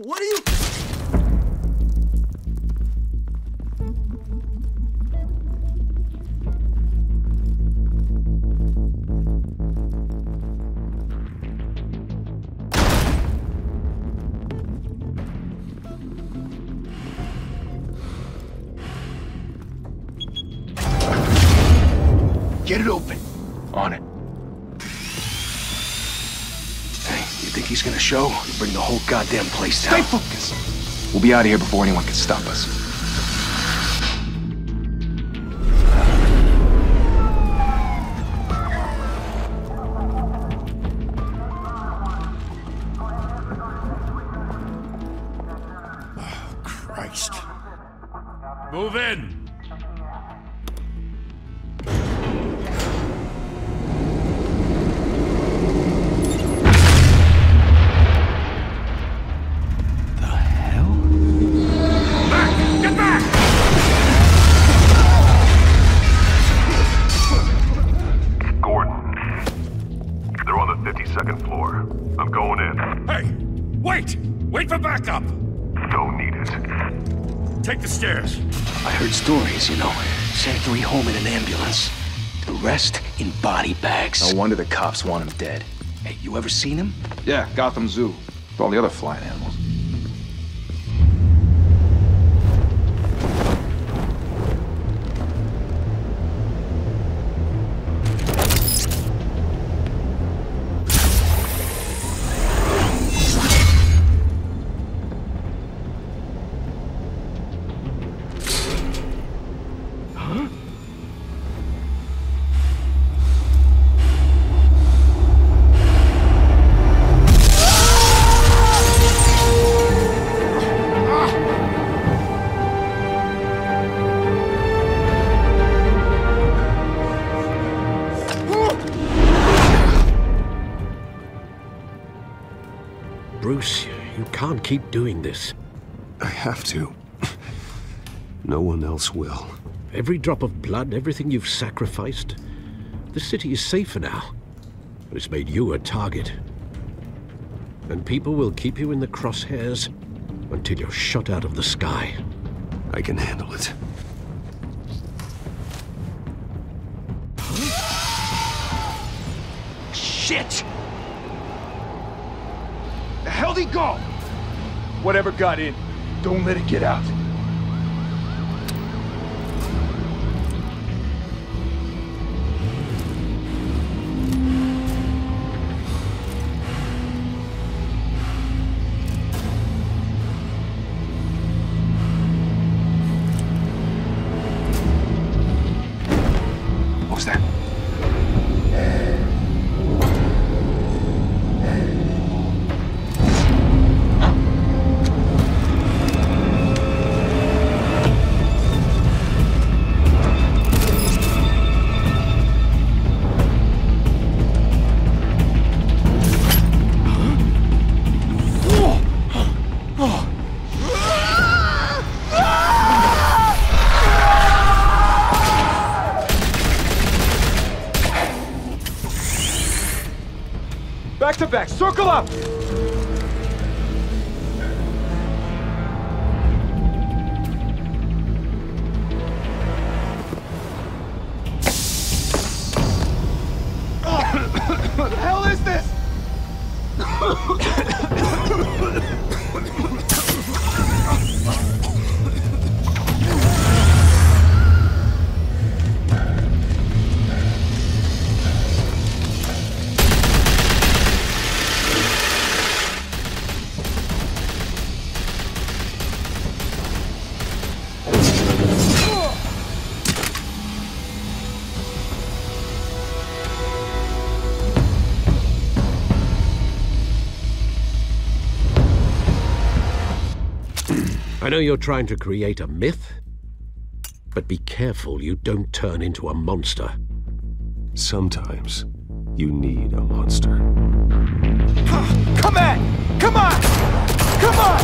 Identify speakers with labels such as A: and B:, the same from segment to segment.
A: What are you...
B: Get it open.
C: On it.
B: Hey, you think he's gonna show? He'll bring the whole goddamn place down.
C: Stay focused. We'll be out of here before anyone can stop us.
B: Oh, Christ.
D: Move in!
E: Second floor. I'm going in.
D: Hey! Wait! Wait for backup!
E: Don't need it.
D: Take the stairs.
B: I heard stories, you know. Sent 3 home in an ambulance. The rest in body bags.
C: No wonder the cops want him dead.
B: Hey, you ever seen him?
C: Yeah, Gotham Zoo. With all the other flying animals.
F: Bruce, you can't keep doing this.
G: I have to. No one else will.
F: Every drop of blood, everything you've sacrificed. The city is safer now, but it's made you a target. And people will keep you in the crosshairs until you're shot out of the sky.
G: I can handle it.
B: Shit! The hell'd he go?
C: Whatever got in, don't let it get out.
B: What was that?
C: Back to back, circle up! What the hell is this?
F: I know you're trying to create a myth, but be careful you don't turn into a monster.
G: Sometimes you need a monster.
C: Come on! Come on! Come on!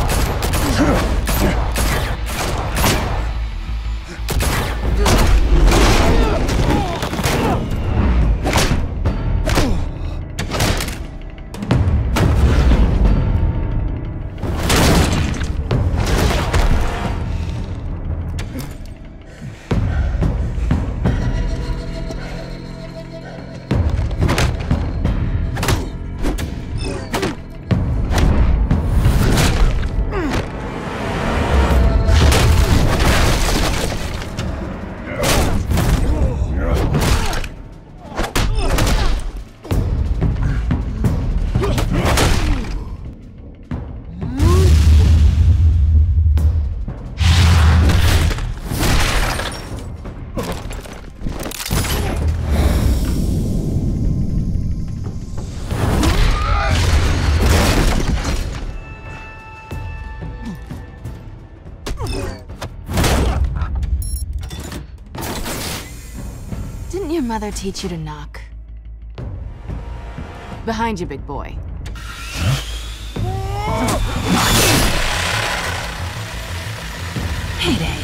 A: Didn't your mother teach you to knock? Behind you, big boy. Heyday.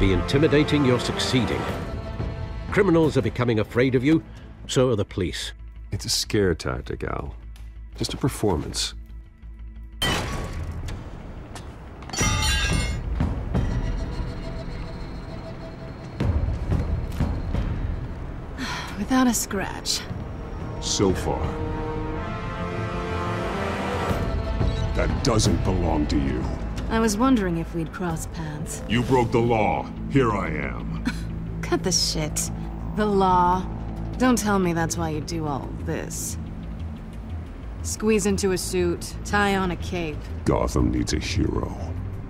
F: Intimidating, you're succeeding. Criminals are becoming afraid of you, so are the police.
G: It's a scare tactic, Al. Just a performance.
A: Without a scratch.
C: So far. That doesn't belong to you.
A: I was wondering if we'd cross paths.
C: You broke the law. Here I am.
A: Cut the shit. The law. Don't tell me that's why you do all this. Squeeze into a suit, tie on a cape.
C: Gotham needs a hero.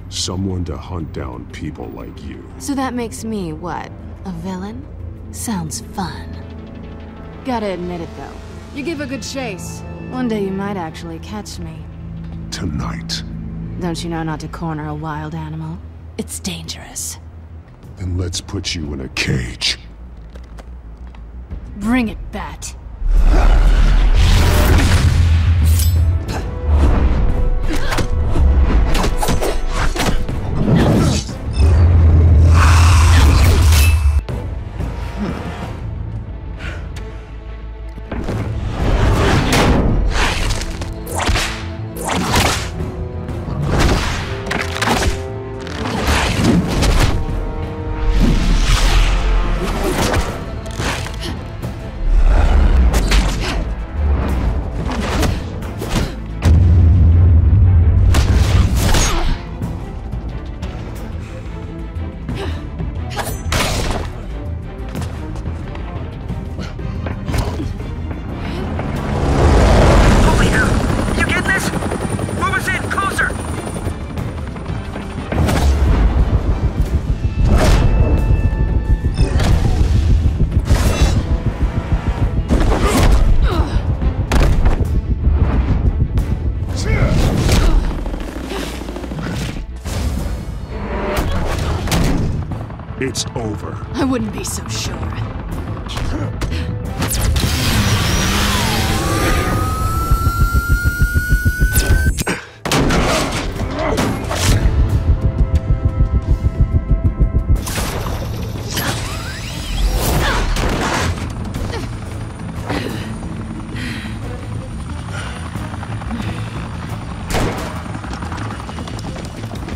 C: Someone to hunt down people like you.
A: So that makes me, what, a villain? Sounds fun. Gotta admit it, though. You give a good chase. One day you might actually catch me.
C: Tonight.
A: Don't you know not to corner a wild animal? It's dangerous.
C: Then let's put you in a cage.
A: Bring it, Bat.
C: It's over.
A: I wouldn't be so sure.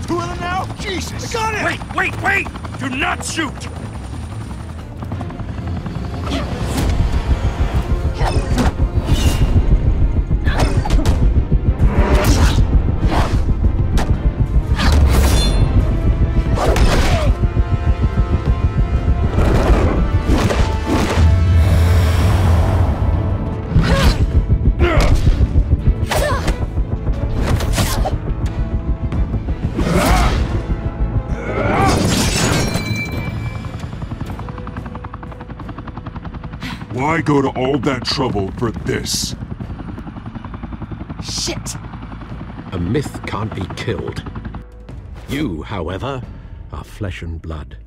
C: Two of them now? Jesus! I got it!
D: Wait, wait, wait! Do not shoot!
C: Why go to all that trouble for this?
A: Shit!
F: A myth can't be killed. You, however, are flesh and blood.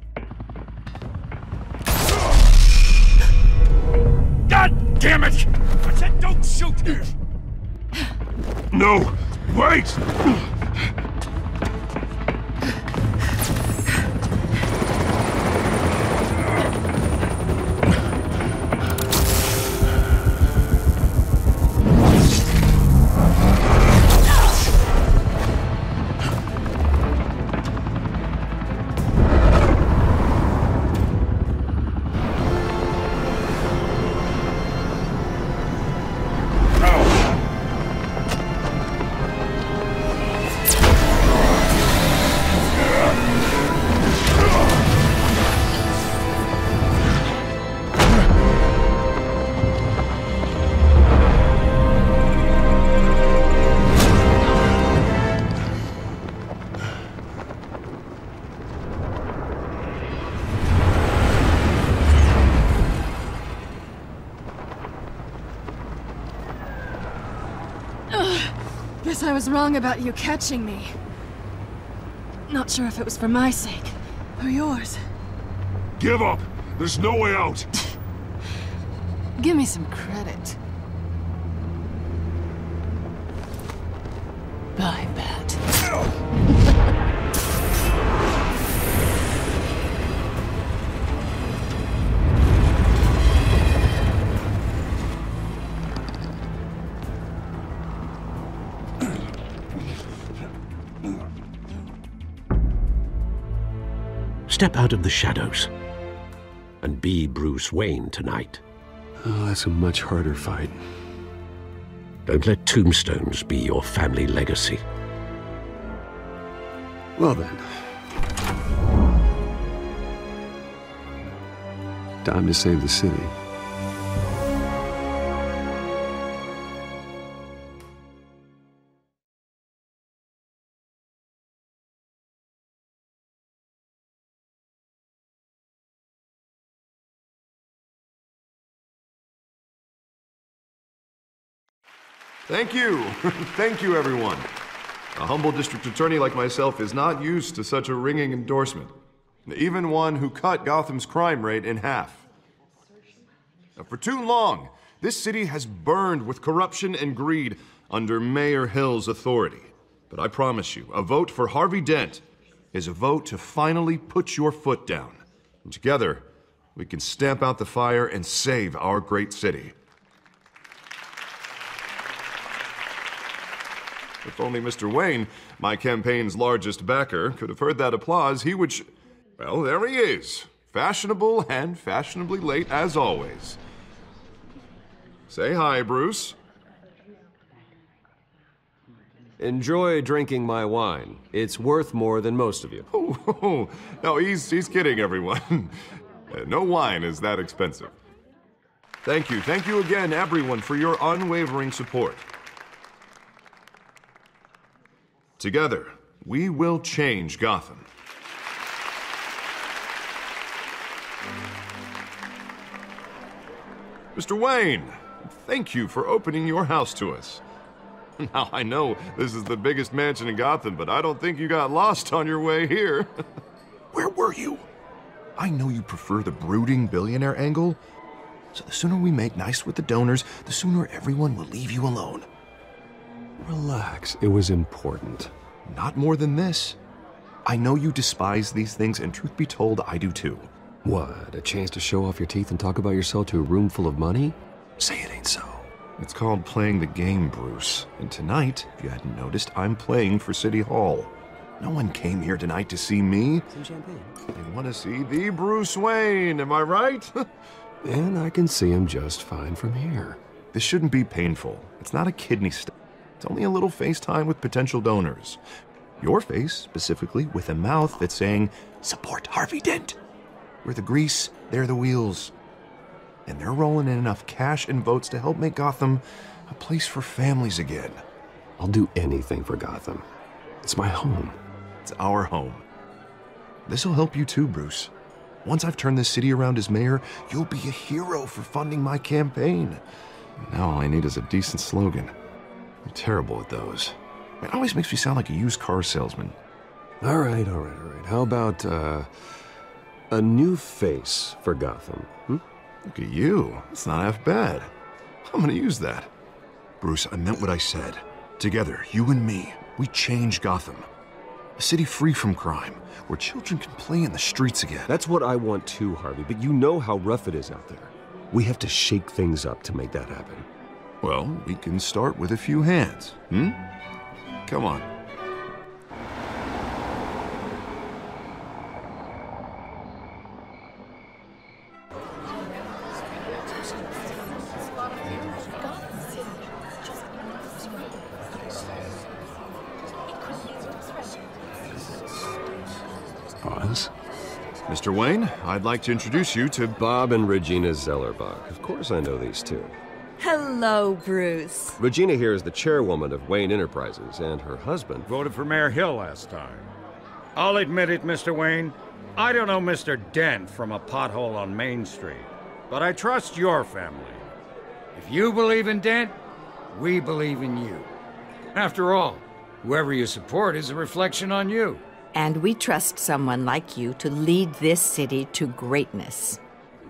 D: God damn it! I said don't shoot!
C: No! Wait!
A: I was wrong about you catching me. Not sure if it was for my sake, or yours.
C: Give up! There's no way out!
A: Give me some credit. I bet.
F: Step out of the shadows and be Bruce Wayne tonight.
G: Oh, that's a much harder fight.
F: Don't let tombstones be your family legacy.
G: Well then. Time to save the city.
H: Thank you. Thank you, everyone. A humble district attorney like myself is not used to such a ringing endorsement. Even one who cut Gotham's crime rate in half. For too long, this city has burned with corruption and greed under Mayor Hill's authority. But I promise you, a vote for Harvey Dent is a vote to finally put your foot down. And together, we can stamp out the fire and save our great city. If only Mr. Wayne, my campaign's largest backer, could have heard that applause, he would well, there he is. Fashionable and fashionably late as always. Say hi, Bruce.
I: Enjoy drinking my wine. It's worth more than most of you.
H: Oh, no, he's kidding, everyone. No wine is that expensive. Thank you again, everyone, for your unwavering support. Together, we will change Gotham. Mr. Wayne, thank you for opening your house to us. Now, I know this is the biggest mansion in Gotham, but I don't think you got lost on your way here. Where were you? I know you prefer the brooding billionaire angle, so the sooner we make nice with the donors, the sooner everyone will leave you alone.
G: Relax, it was important.
H: Not more than this. I know you despise these things, and truth be told, I do too.
G: What, a chance to show off your teeth and talk about yourself to a room full of money? Say it ain't so.
H: It's called playing the game, Bruce. And tonight, if you hadn't noticed, I'm playing for City Hall. No one came here tonight to see me.
I: Some champagne.
H: They want to see the Bruce Wayne, am I right?
G: And I can see him just fine from here.
H: This shouldn't be painful. It's not a kidney stone. It's only a little FaceTime with potential donors. Your face, specifically, with a mouth that's saying, support Harvey Dent. We're the grease, they're the wheels. And they're rolling in enough cash and votes to help make Gotham a place for families again.
G: I'll do anything for Gotham. It's my home.
H: It's our home. This'll help you too, Bruce. Once I've turned this city around as mayor, you'll be a hero for funding my campaign. Now all I need is a decent slogan. I'm terrible at those. It always makes me sound like a used car salesman.
G: All right. How about, a new face for Gotham,
H: Look at you. It's not half bad. I'm gonna use that. Bruce, I meant what I said. Together, you and me, we change Gotham. A city free from crime, where children can play in the streets again.
I: That's what I want too, Harvey, but you know how rough it is out there. We have to shake things up to make that happen.
H: Well, we can start with a few hands, Come on.
G: Pause.
H: Mr. Wayne, I'd like to introduce you to
I: Bob and Regina Zellerbach. Of course I know these two.
J: Hello, Bruce.
I: Regina here is the chairwoman of Wayne Enterprises, and her husband...
D: Voted for Mayor Hill last time. I'll admit it, Mr. Wayne. I don't know Mr. Dent from a pothole on Main Street, but I trust your family. If you believe in Dent, we believe in you. After all, whoever you support is a reflection on you.
J: And we trust someone like you to lead this city to greatness.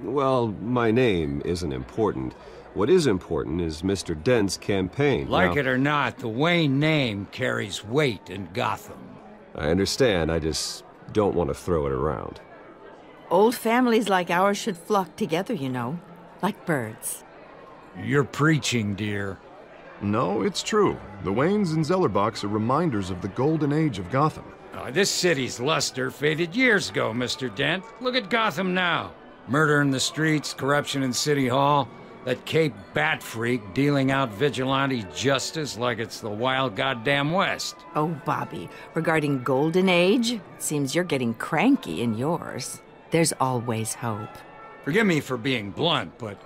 I: Well, my name isn't important. What is important is Mr. Dent's campaign.
D: Like it or not, the Wayne name carries weight in Gotham.
I: I understand, I just don't want to throw it around.
J: Old families like ours should flock together, you know, like birds.
D: You're preaching, dear.
H: No, it's true. The Waynes and Zellerbachs are reminders of the golden age of Gotham.
D: This city's luster faded years ago, Mr. Dent. Look at Gotham now. Murder in the streets, corruption in City Hall, that Cape Bat freak dealing out vigilante justice like it's the wild goddamn West.
J: Oh, Bobby, regarding Golden Age, it seems you're getting cranky in yours. There's always hope.
D: Forgive me for being blunt, but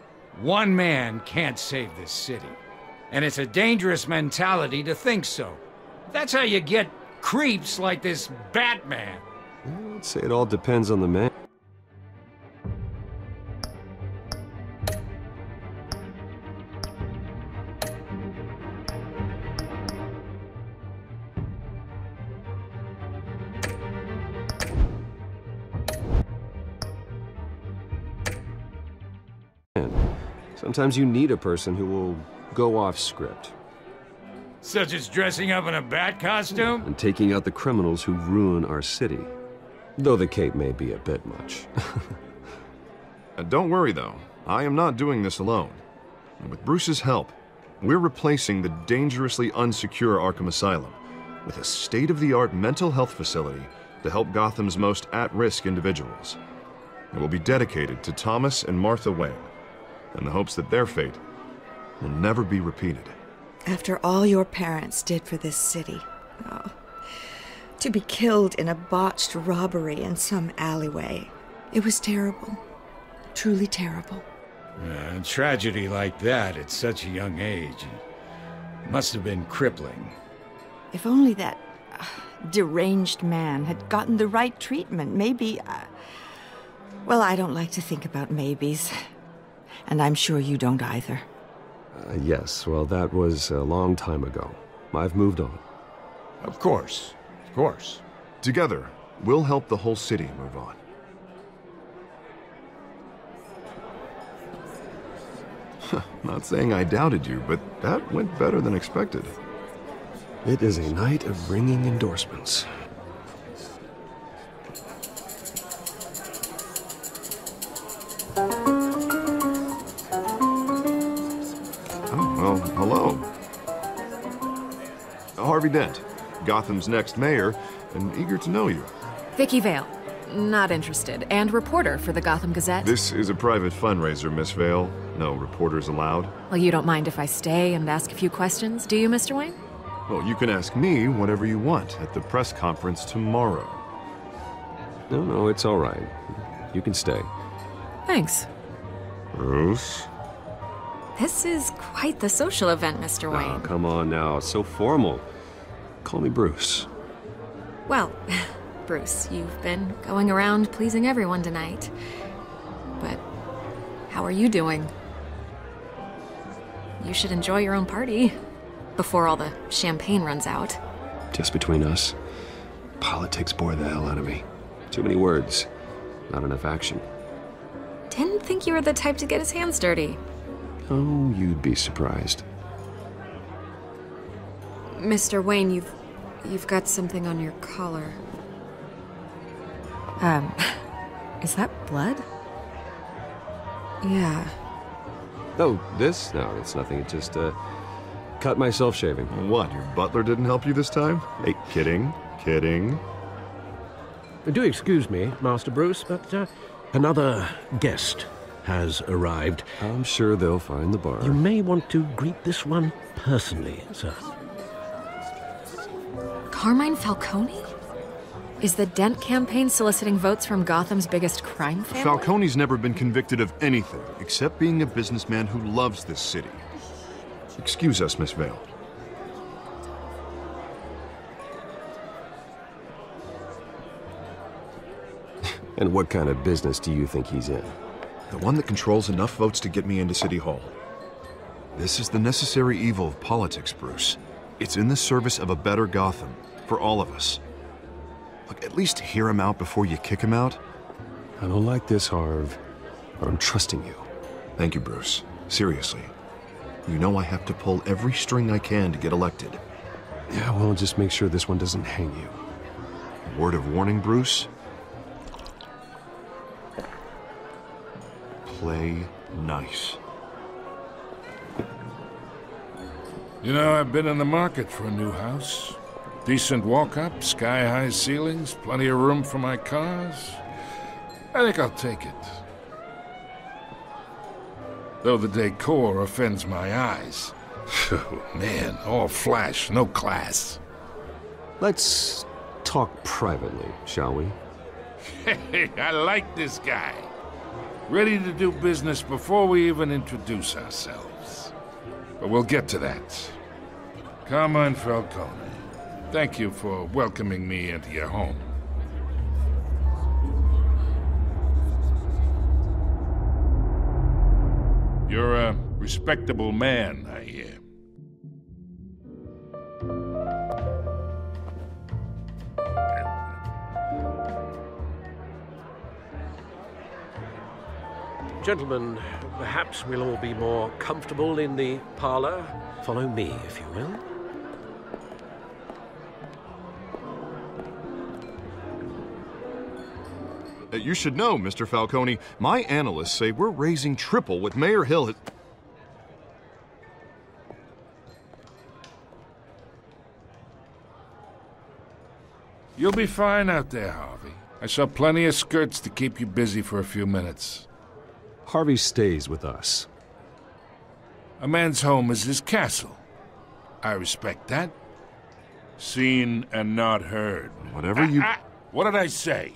D: one man can't save this city. And it's a dangerous mentality to think so. That's how you get creeps like this Batman.
I: I'd say it all depends on the man. Sometimes you need a person who will go off script.
D: Such as dressing up in a bat costume?
I: And taking out the criminals who ruin our city. Though the cape may be a bit much.
H: Don't worry, though. I am not doing this alone. And with Bruce's help, we're replacing the dangerously unsecure Arkham Asylum with a state-of-the-art mental health facility to help Gotham's most at-risk individuals. It will be dedicated to Thomas and Martha Wayne, in the hopes that their fate will never be repeated.
K: After all your parents did for this city, to be killed in a botched robbery in some alleyway, it was terrible. Truly terrible.
D: A tragedy like that at such a young age must have been crippling.
J: If only that deranged man had gotten the right treatment, maybe... well, I don't like to think about maybes. And I'm sure you don't either.
I: Yes, well, that was a long time ago. I've moved on.
D: Of course. Of course.
H: Together, we'll help the whole city move on. Not saying I doubted you, but that went better than expected.
I: It is a night of ringing endorsements.
H: Well, hello. Harvey Dent, Gotham's next mayor, and eager to know you.
A: Vicky Vale. Not interested. And reporter for the Gotham Gazette.
H: This is a private fundraiser, Miss Vale. No reporters allowed.
A: Well, you don't mind if I stay and ask a few questions, do you, Mr. Wayne?
H: Well, you can ask me whatever you want at the press conference tomorrow.
I: No, it's all right. You can stay.
A: Thanks.
H: Bruce?
A: This is quite the social event, Mr. Wayne.
I: Oh, come on now. It's so formal. Call me Bruce.
A: Well, Bruce, you've been going around pleasing everyone tonight. But how are you doing? You should enjoy your own party before all the champagne runs out.
I: Just between us, politics bore the hell out of me. Too many words, not enough action.
A: Didn't think you were the type to get his hands dirty.
I: Oh, you'd be surprised.
A: Mr. Wayne, you've got something on your collar. Is that blood? Yeah.
I: Oh, this? No, it's nothing. It just, cut myself shaving.
H: What, your butler didn't help you this time? Hey, kidding.
F: Do excuse me, Master Bruce, but another guest has arrived.
I: I'm sure they'll find the bar.
F: You may want to greet this one personally, sir.
A: Carmine Falcone? Is the Dent campaign soliciting votes from Gotham's biggest crime family?
H: Falcone's never been convicted of anything except being a businessman who loves this city. Excuse us, Miss Vale.
I: And what kind of business do you think he's in?
H: The one that controls enough votes to get me into City Hall. This is the necessary evil of politics, Bruce. It's in the service of a better Gotham, for all of us. Look, at least hear him out before you kick him out.
G: I don't like this, Harv, but I'm trusting you.
H: Thank you, Bruce. Seriously. You know I have to pull every string I can to get elected.
G: Yeah, well, just make sure this one doesn't hang you.
H: Word of warning, Bruce? Play nice.
L: You know, I've been in the market for a new house. Decent walk-up, sky-high ceilings, plenty of room for my cars. I think I'll take it. Though the decor offends my eyes. Oh, man, all flash, no class.
G: Let's talk privately, shall we?
L: Hey, I like this guy. Ready to do business before we even introduce ourselves. But we'll get to that. Carmine Falcone, thank you for welcoming me into your home. You're a respectable man, I hear.
F: Gentlemen, perhaps we'll all be more comfortable in the parlor. Follow me, if you will.
H: You should know, Mr. Falcone, my analysts say we're raising triple what Mayor Hill has...
L: You'll be fine out there, Harvey. I saw plenty of skirts to keep you busy for a few minutes.
G: Harvey stays with us.
L: A man's home is his castle. I respect that. Seen and not heard.
H: Whatever you...
L: What did I say?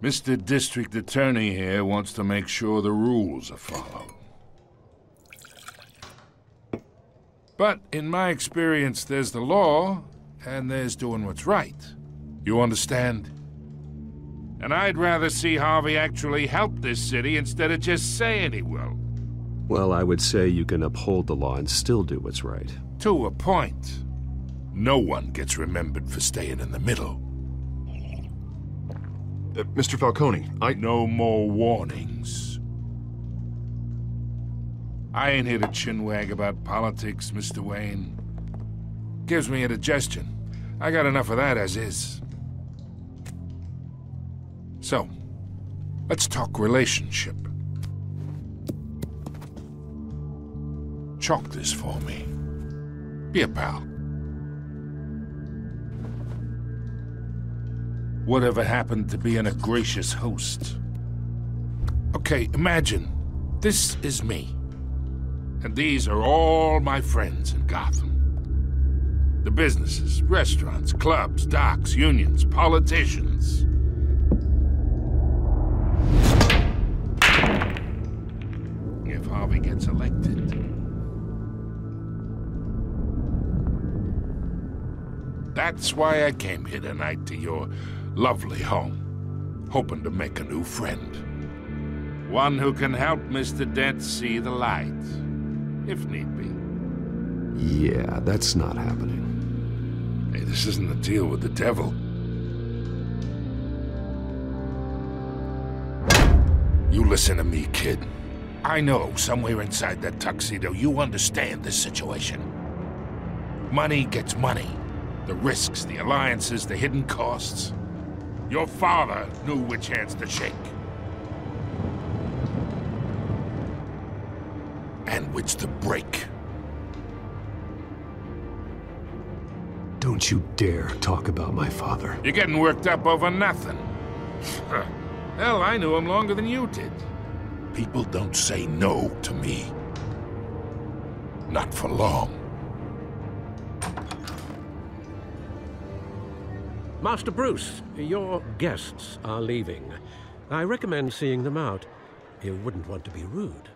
L: Mr. District Attorney here wants to make sure the rules are followed. But in my experience, there's the law, and there's doing what's right. You understand? And I'd rather see Harvey actually help this city instead of just saying he will.
G: Well, I would say you can uphold the law and still do what's right.
L: To a point. No one gets remembered for staying in the middle.
H: Mr. Falcone,
L: No more warnings. I ain't here to chinwag about politics, Mr. Wayne. Gives me indigestion. I got enough of that as is. So, let's talk relationship. Chalk this for me. Be a pal. Whatever happened to being a gracious host? Okay, imagine, this is me. And these are all my friends in Gotham. The businesses, restaurants, clubs, docks, unions, politicians. If Harvey gets elected, that's why I came here tonight to your lovely home, hoping to make a new friend. One who can help Mr. Dent see the light, if need be.
G: Yeah, that's not happening.
L: Hey, this isn't a deal with the devil. You listen to me, kid. I know somewhere inside that tuxedo you understand this situation. Money gets money. The risks, the alliances, the hidden costs. Your father knew which hands to shake. And which to break.
G: Don't you dare talk about my father.
L: You're getting worked up over nothing. Hell, I knew him longer than you did. People don't say no to me. Not for long.
F: Master Bruce, your guests are leaving. I recommend seeing them out. You wouldn't want to be rude.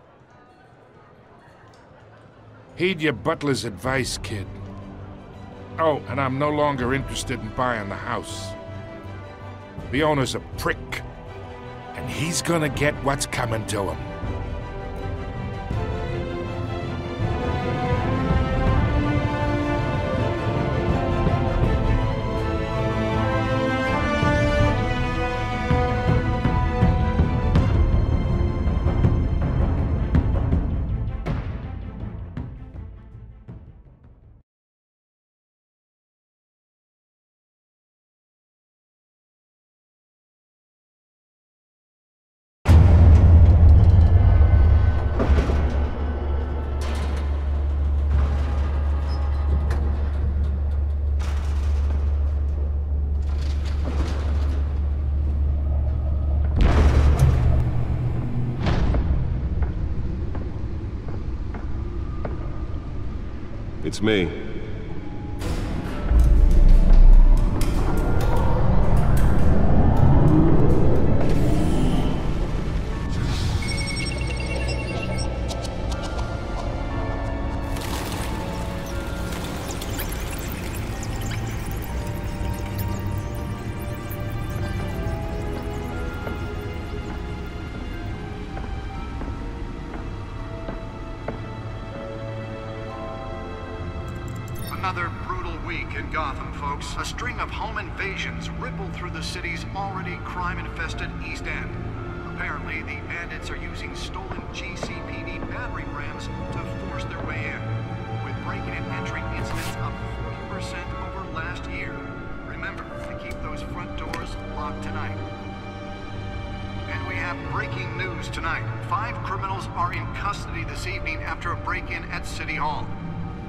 L: Heed your butler's advice, kid. Oh, and I'm no longer interested in buying the house. The owner's a prick, And he's gonna get what's coming to him.
G: It's me.
M: Another brutal week in Gotham, folks. A string of home invasions rippled through the city's already crime-infested East End. Apparently, the bandits are using stolen GCPD battering rams to force their way in, with breaking and entering incidents up 40% over last year. Remember to keep those front doors locked tonight. And we have breaking news tonight. 5 criminals are in custody this evening after a break-in at City Hall.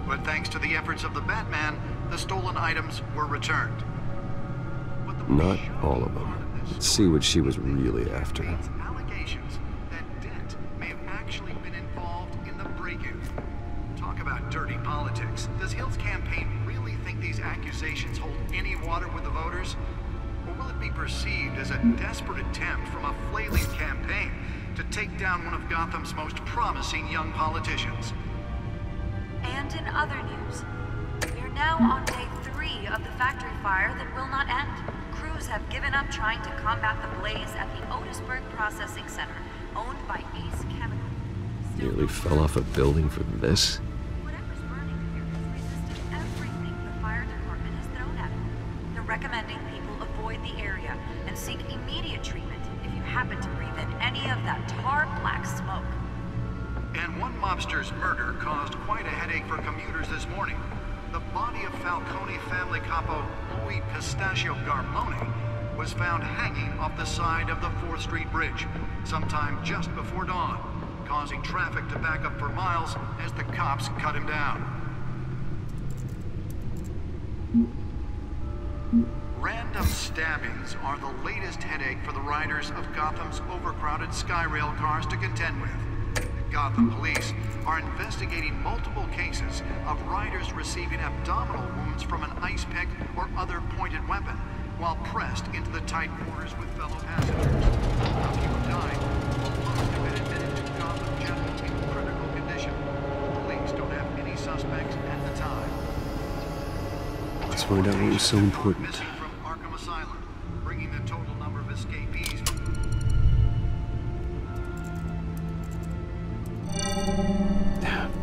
M: But thanks to the efforts of the Batman, the stolen items were returned.
I: Not all of them. Let's see what she was really after.
M: Allegations that Dent may have actually been involved in the break-in. Talk about dirty politics. Does Hill's campaign really think these accusations hold any water with the voters? Or will it be perceived as a desperate attempt from a flailing campaign to take down one of Gotham's most promising young politicians?
N: And in other news, we are now on day 3 of the factory fire that will not end. Crews have given up trying to combat the blaze at the Otisburg Processing Center, owned by Ace Chemical.
I: Nearly fell off a building for this?
N: Whatever's burning here has resisted everything the fire department has thrown at it. They're recommending people avoid the area and seek immediate treatment if you happen to breathe in any of that tar black smoke.
M: And one mobster's murder caused quite a headache for commuters this morning. The body of Falcone family capo Louis Pistachio Garmone was found hanging off the side of the 4th Street Bridge sometime just before dawn, causing traffic to back up for miles as the cops cut him down. Random stabbings are the latest headache for the riders of Gotham's overcrowded Skyrail cars to contend with. Gotham police are investigating multiple cases of riders receiving abdominal wounds from an ice pick or other pointed weapon while pressed into the tight quarters with fellow passengers. A few died, while most have been admitted to Gotham General in critical condition. Police don't have any suspects at the time.
I: Let's find out what was so important.
M: Missing from Arkham Asylum, bringing the total number of escapees.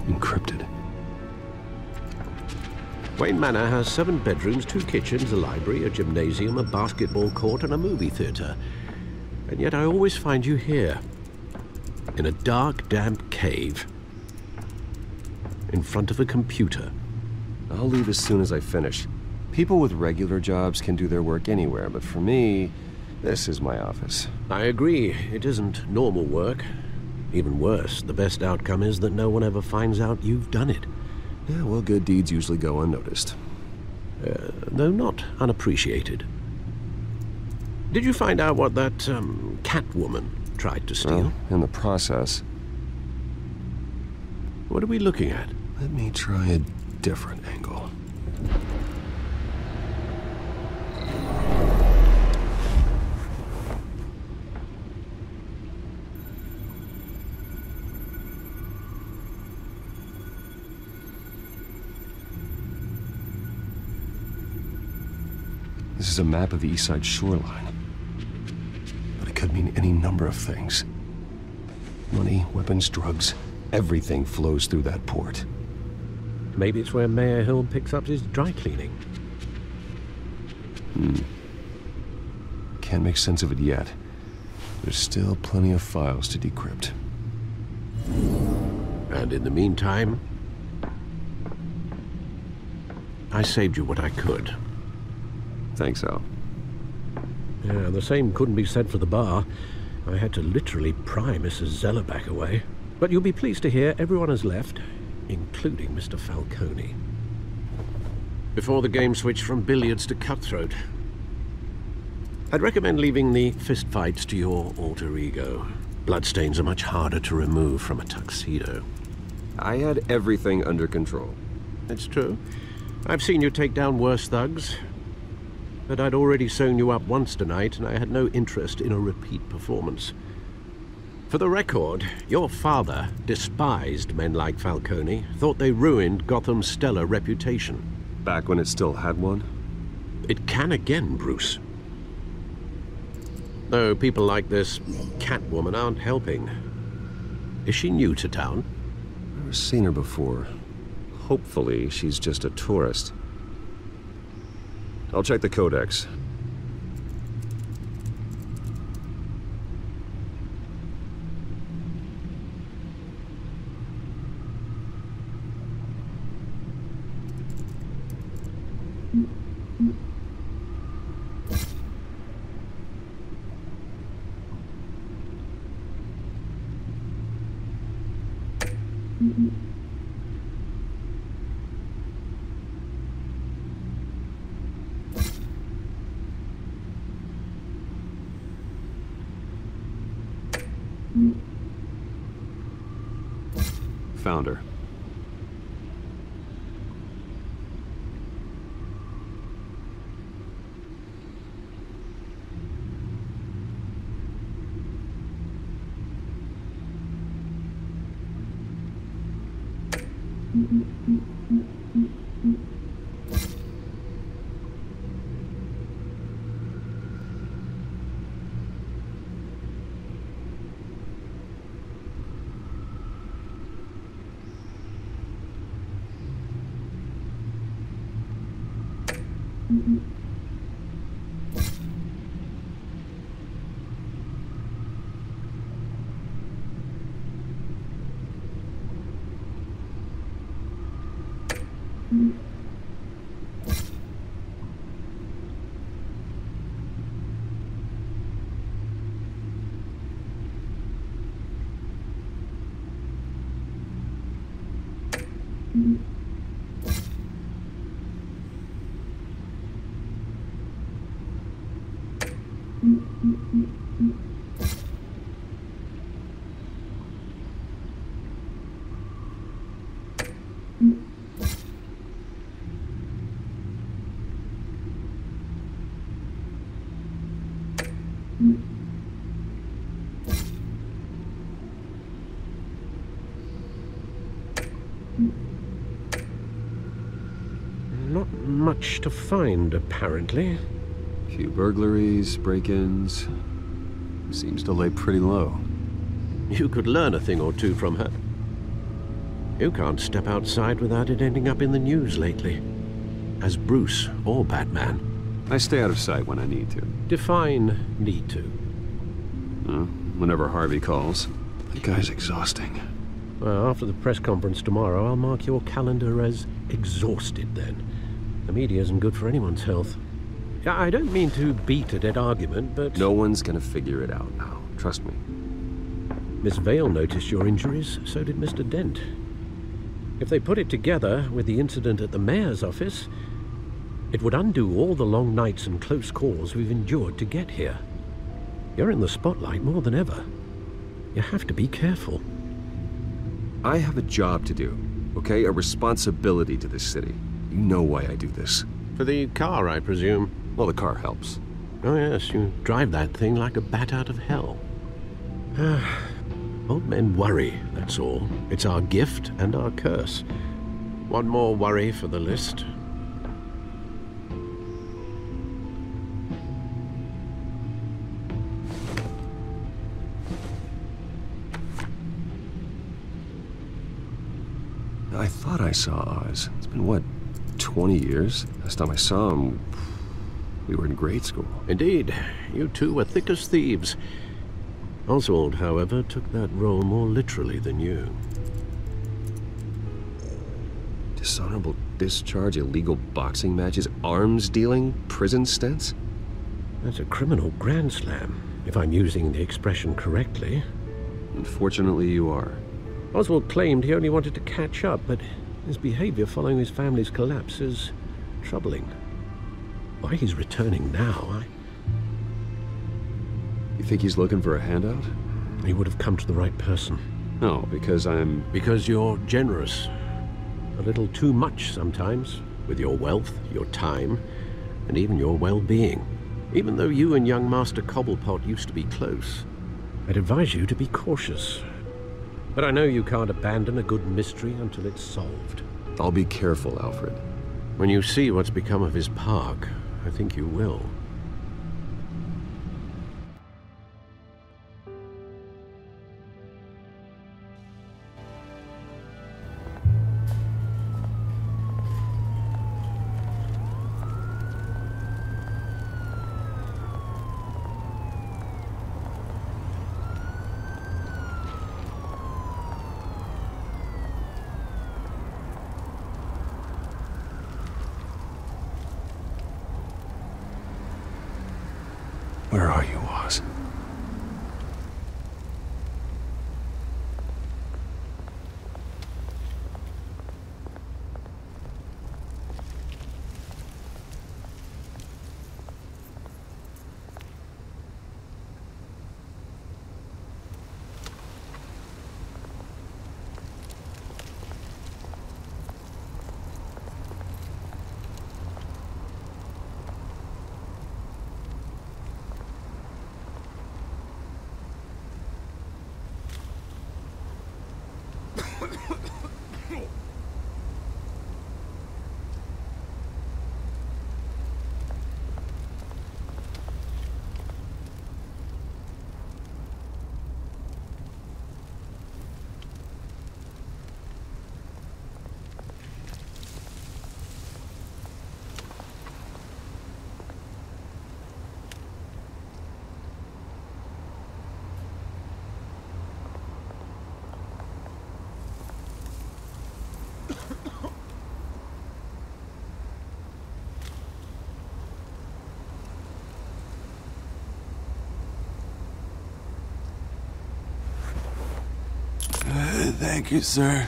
I: Encrypted.
F: Wayne Manor has 7 bedrooms, 2 kitchens, a library, a gymnasium, a basketball court, and a movie theater. And yet I always find you here, in a dark, damp cave, in front of a computer.
I: I'll leave as soon as I finish. People with regular jobs can do their work anywhere, but for me, this is my office.
F: I agree. It isn't normal work. Even worse, the best outcome is that no one ever finds out you've done it.
I: Yeah, well, good deeds usually go unnoticed.
F: Though not unappreciated. Did you find out what that, Catwoman tried to steal?
I: Well, in the process.
F: What are we looking at?
I: Let me try a different angle. This is a map of the East Side shoreline. But it could mean any number of things. Money, weapons, drugs, everything flows through that port.
F: Maybe it's where Mayor Hill picks up his dry cleaning.
I: Can't make sense of it yet. There's still plenty of files to decrypt.
F: And in the meantime, I saved you what I could.
I: Thanks, Al.
F: Yeah, the same couldn't be said for the bar. I had to literally pry Mrs. Zellerback away. But you'll be pleased to hear everyone has left, including Mr. Falcone. Before the game switched from billiards to cutthroat. I'd recommend leaving the fistfights to your alter ego. Bloodstains are much harder to remove from a tuxedo.
I: I had everything under control.
F: It's true. I've seen you take down worse thugs. But I'd already sewn you up once tonight, and I had no interest in a repeat performance. For the record, your father despised men like Falcone, thought they ruined Gotham's stellar reputation.
I: Back when it still had one?
F: It can again, Bruce. Though people like this Catwoman aren't helping. Is she new to town?
I: I've never seen her before. Hopefully, she's just a tourist. I'll check the codex. Found her.
F: Not much to find, apparently.
I: Few burglaries, break-ins. Seems to lay pretty low.
F: You could learn a thing or two from her. You can't step outside without it ending up in the news lately. As Bruce or Batman.
I: I stay out of sight when I need to.
F: Define need to.
I: Whenever Harvey calls. That guy's exhausting.
F: Well, after the press conference tomorrow, I'll mark your calendar as exhausted then. The media isn't good for anyone's health. I don't mean to beat a dead argument, but...
I: No one's gonna figure it out now. Trust me.
F: Miss Vale noticed your injuries, so did Mr. Dent. If they put it together with the incident at the mayor's office, it would undo all the long nights and close calls we've endured to get here. You're in the spotlight more than ever. You have to be careful.
I: I have a job to do, okay? A responsibility to this city. You know why I do this.
F: For the car, I presume.
I: Well, the car helps.
F: Oh yes, you drive that thing like a bat out of hell. Old men worry, that's all. It's our gift and our curse. One more worry for the list.
I: I thought I saw Oz. It's been, what, 20 years? Last time I saw him, we were in grade school.
F: Indeed. You two were thick as thieves. Oswald, however, took that role more literally than you.
I: Dishonorable discharge, illegal boxing matches, arms dealing, prison stints?
F: That's a criminal grand slam, if I'm using the expression correctly.
I: Unfortunately, you are.
F: Oswald claimed he only wanted to catch up, but his behavior following his family's collapse is troubling. Why he's returning now,
I: You think he's looking for a handout?
F: He would have come to the right person.
I: No, because I'm...
F: Because you're generous. A little too much sometimes, with your wealth, your time, and even your well-being. Even though you and young Master Cobblepot used to be close, I'd advise you to be cautious. But I know you can't abandon a good mystery until it's solved.
I: I'll be careful, Alfred.
F: When you see what's become of his park, I think you will.
I: Where are you, Oz?
O: Thank you, sir.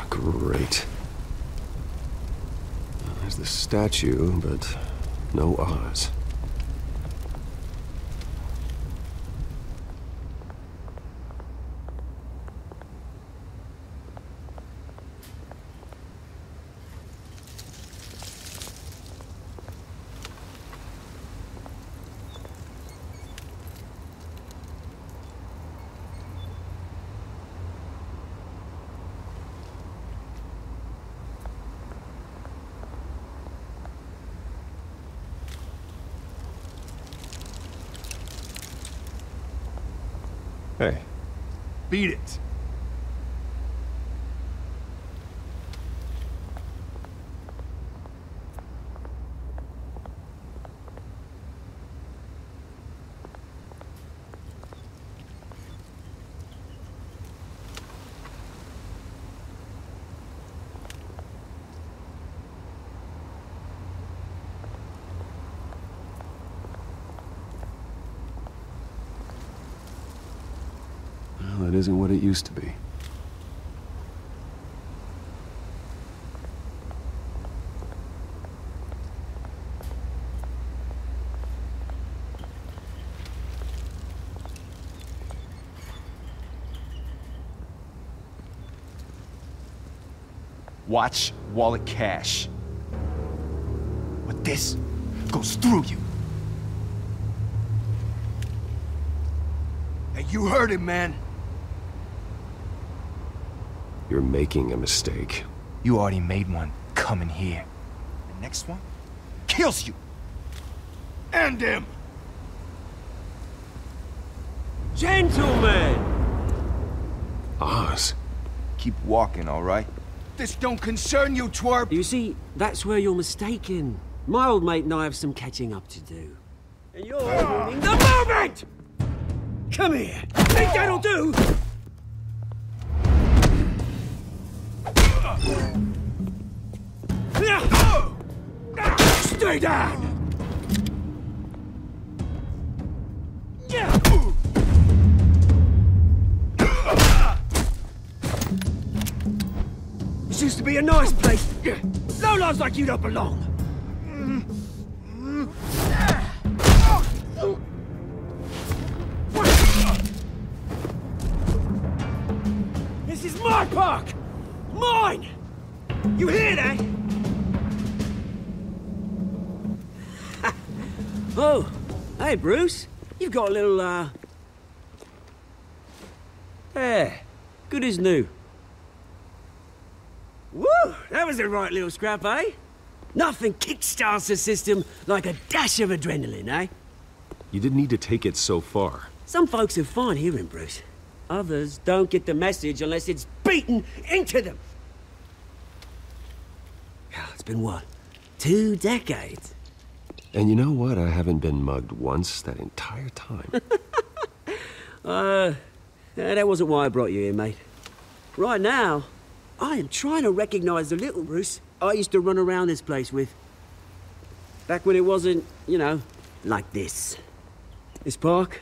I: Great. There's the statue, but no Oz. Hey.
O: Beat it.
I: Well, that isn't what it used to be.
O: Watch
P: wallet cash. But this goes through you. Hey, you heard him, man.
G: You're making a mistake.
P: You already made one coming here. The next one kills you. And him.
Q: Gentlemen!
G: Oz.
P: Keep walking, all right? This don't concern you, twerp!
Q: You see, that's where you're mistaken. My old mate and I have some catching up to do. And you're ruining the moment! Come here! Think that'll do? Stay down! This used to be a nice place. Lowlifes like you don't belong. This is my park! Mine! You hear that? Oh, hey, Bruce. You've got a little, There. Good as new. Woo! That was a right little scrap, eh? Nothing kickstarts the system like a dash of adrenaline, eh?
G: You didn't need to take it so far.
Q: Some folks are fine hearing, Bruce. Others don't get the message unless it's beaten into them. It's been what? 2 decades?
G: And you know what? I haven't been mugged once that entire time.
Q: That wasn't why I brought you here, mate. Right now, I am trying to recognize the little Bruce I used to run around this place with. Back when it wasn't, you know, like this. This park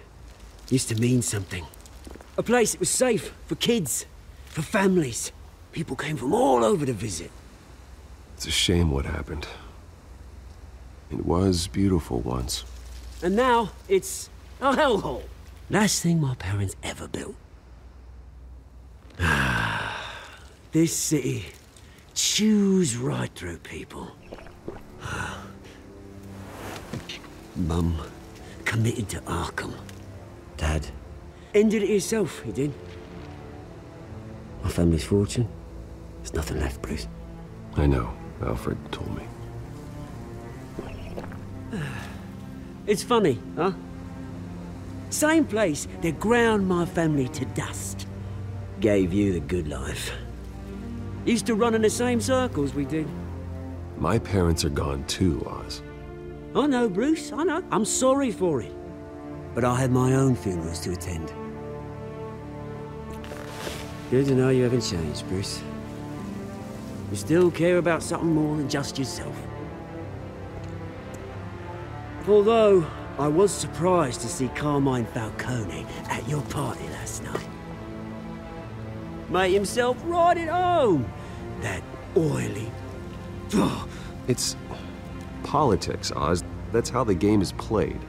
Q: used to mean something. A place that was safe for kids, for families. People came from all over to visit.
G: It's a shame what happened. It was beautiful once.
Q: And now, it's a hellhole. Last thing my parents ever built. This city chews right through people. Mum committed to Arkham. Dad ended it himself, he did. My family's fortune, there's nothing left, Bruce.
G: I know. Alfred told me.
Q: It's funny, huh? Same place that ground my family to dust. Gave you the good life. Used to run in the same circles we did.
G: My parents are gone too, Oz.
Q: I know, Bruce, I know. I'm sorry for it. But I had my own funerals to attend. Good to know you haven't changed, Bruce. You still care about something more than just yourself. Although, I was surprised to see Carmine Falcone at your party last night. Made himself right at home. That oily...
G: It's politics, Oz. That's how the game is played.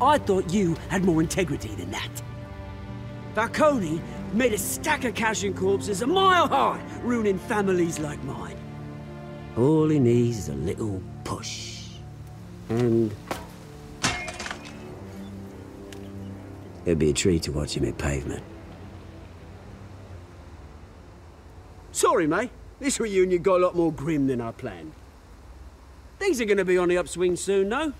Q: I thought you had more integrity than that. Falcone made a stack of cash and corpses a mile high, ruining families like mine. All he needs is a little push. And... it'd be a treat to watch him hit pavement. Sorry, mate. This reunion got a lot more grim than I planned. Things are gonna be on the upswing soon, though.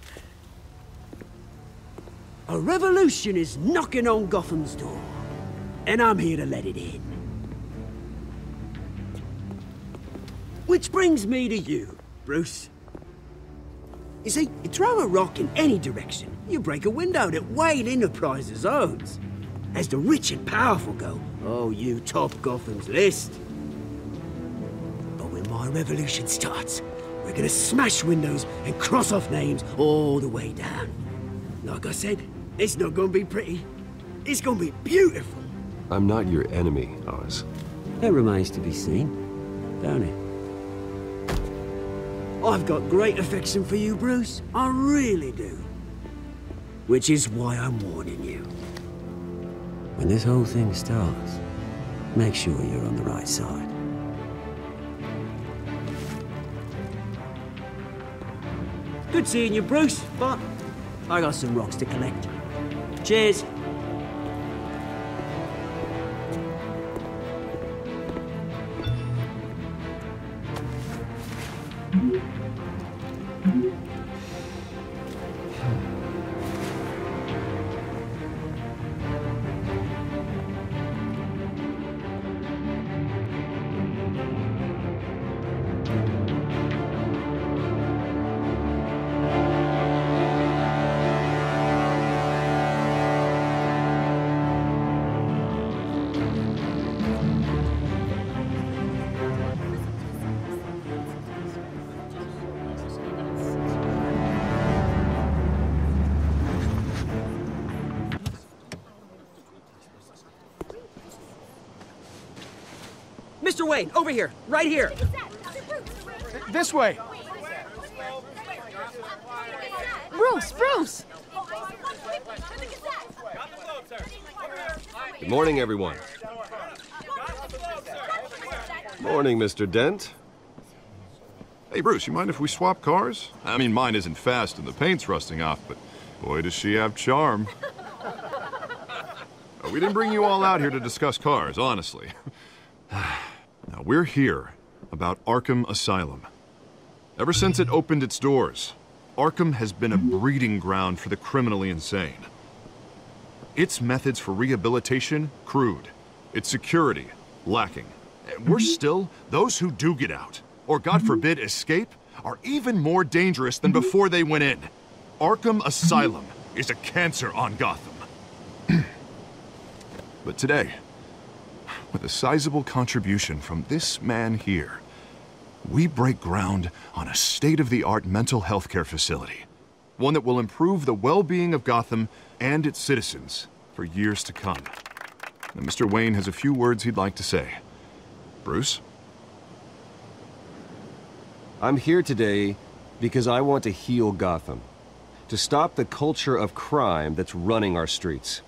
Q: A revolution is knocking on Gotham's door. And I'm here to let it in. Which brings me to you, Bruce. You see, you throw a rock in any direction, you break a window that Wayne Enterprises owns. As the rich and powerful go, oh, you top Gotham's list. But when my revolution starts, we're gonna smash windows and cross off names all the way down. Like I said, it's not gonna be pretty. It's gonna be beautiful.
G: I'm not your enemy, Oz.
Q: That remains to be seen, don't it? I've got great affection for you, Bruce. I really do. Which is why I'm warning you. When this whole thing starts, make sure you're on the right side. Good seeing you, Bruce, but I got some rocks to collect. Cheers. Mr. Wayne, over here, right here.
O: This way.
A: Bruce!
I: Good morning, everyone. Morning, Mr. Dent.
H: Hey, Bruce, you mind if we swap cars? I mean, mine isn't fast and the paint's rusting off, but boy, does she have charm. We didn't bring you all out here to discuss cars, honestly. Now, we're here about Arkham Asylum. Ever since it opened its doors, Arkham has been a breeding ground for the criminally insane. Its methods for rehabilitation, crude. Its security, lacking. And worse still, those who do get out, or God forbid escape, are even more dangerous than before they went in. Arkham Asylum is a cancer on Gotham. But today, with a sizable contribution from this man here, we break ground on a state-of-the-art mental health care facility. One that will improve the well-being of Gotham and its citizens for years to come. Now, Mr. Wayne has a few words he'd like to say. Bruce?
I: I'm here today because I want to heal Gotham. To stop the culture of crime that's running our streets.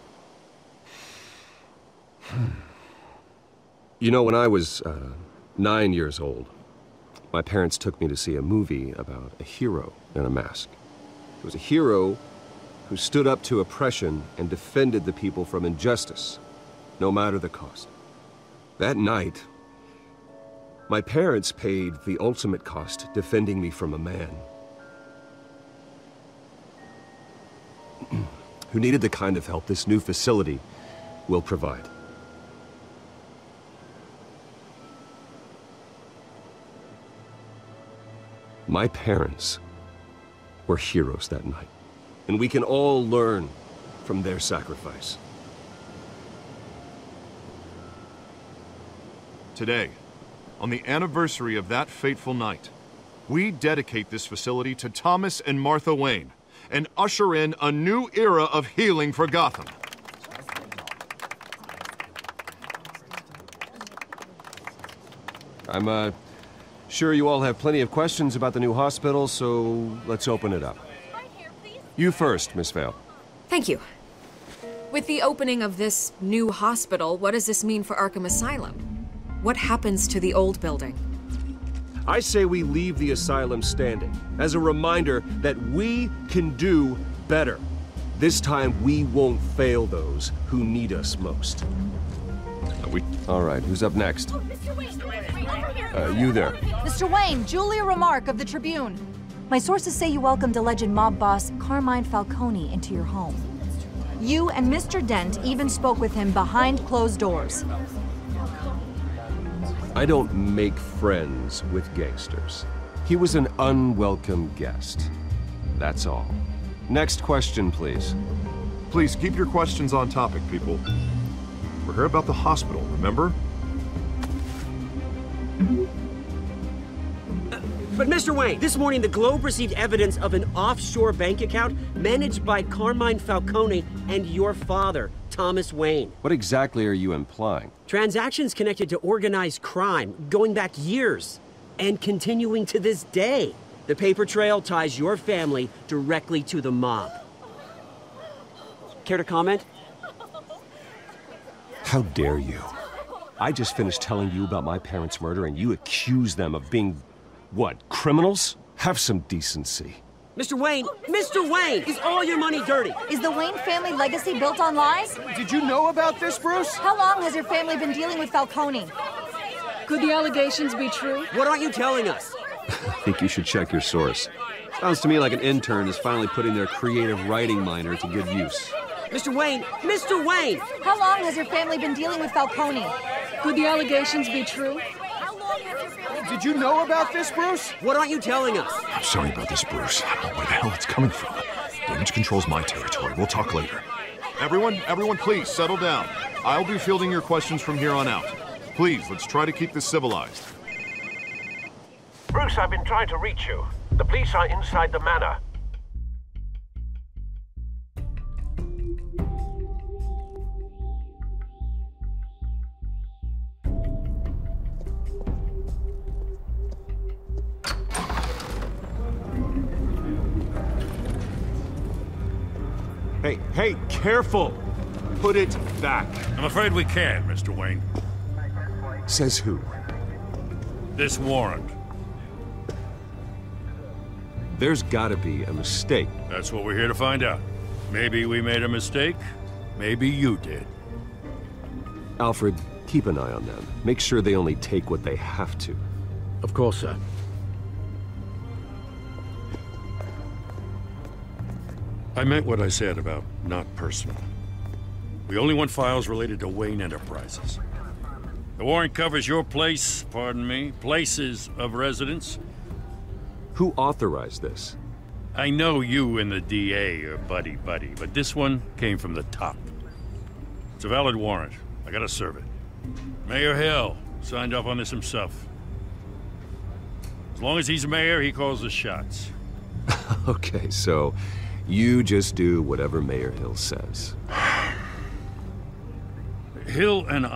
I: You know, when I was 9 years old, my parents took me to see a movie about a hero in a mask. It was a hero who stood up to oppression and defended the people from injustice, no matter the cost. That night, my parents paid the ultimate cost defending me from a man who needed the kind of help this new facility will provide. My parents were heroes that night, and we can all learn from their sacrifice.
H: Today, on the anniversary of that fateful night, we dedicate this facility to Thomas and Martha Wayne and usher in a new era of healing for Gotham.
I: I'm sure you all have plenty of questions about the new hospital, so let's open it up. You first, Miss Vale.
R: Thank you. With the opening of this new hospital, what does this mean for Arkham Asylum? What happens to the old building?
I: I say we leave the asylum standing as a reminder that we can do better. This time, we won't fail those who need us most. All right, who's up next? You there.
S: Mr. Wayne, Julia Remark of the Tribune. My sources say you welcomed alleged mob boss Carmine Falcone into your home. You and Mr. Dent even spoke with him behind closed doors.
I: I don't make friends with gangsters. He was an unwelcome guest. That's all. Next question, please.
H: Please keep your questions on topic, people. We're here about the hospital, remember?
Q: But Mr. Wayne, this morning the Globe received evidence of an offshore bank account managed by Carmine Falcone and your father, Thomas Wayne.
I: What exactly are you implying?
Q: Transactions connected to organized crime, going back years, and continuing to this day. The paper trail ties your family directly to the mob. Care to comment?
I: How dare you? I just finished telling you about my parents' murder and you accuse them of being, what, criminals? Have some decency.
Q: Mr. Wayne! Mr. Wayne! Is all your money dirty?
S: Is the Wayne family legacy built on lies?
O: Did you know about this, Bruce?
S: How long has your family been dealing with Falcone?
A: Could the allegations be true?
Q: What aren't you telling us?
I: I think you should check your source. Sounds to me like an intern is finally putting their creative writing minor to good use.
Q: Mr. Wayne! Mr. Wayne!
S: How long has your family been dealing with Falcone?
A: Could the allegations be true?
O: Did you know about this, Bruce?
Q: What aren't you telling us?
E: I'm sorry about this, Bruce. I don't know where the hell it's coming from. Damage control's my territory. We'll talk later.
H: Everyone, please settle down. I'll be fielding your questions from here on out. Please, let's try to keep this civilized.
T: Bruce, I've been trying to reach you. The police are inside the manor.
C: Hey, careful! Put it back.
L: I'm afraid we can't, Mr. Wayne.
C: Says who?
L: This warrant.
I: There's gotta be a mistake.
L: That's what we're here to find out. Maybe we made a mistake. Maybe you did.
I: Alfred, keep an eye on them. Make sure they only take what they have to.
F: Of course, sir.
L: I meant what I said about not personal. We only want files related to Wayne Enterprises. The warrant covers your place, pardon me, places of residence.
I: Who authorized this?
L: I know you and the DA are buddy-buddy, but this one came from the top. It's a valid warrant. I gotta serve it. Mayor Hill signed off on this himself. As long as he's mayor, he calls the shots.
I: Okay, so you just do whatever Mayor Hill says.
L: Hill and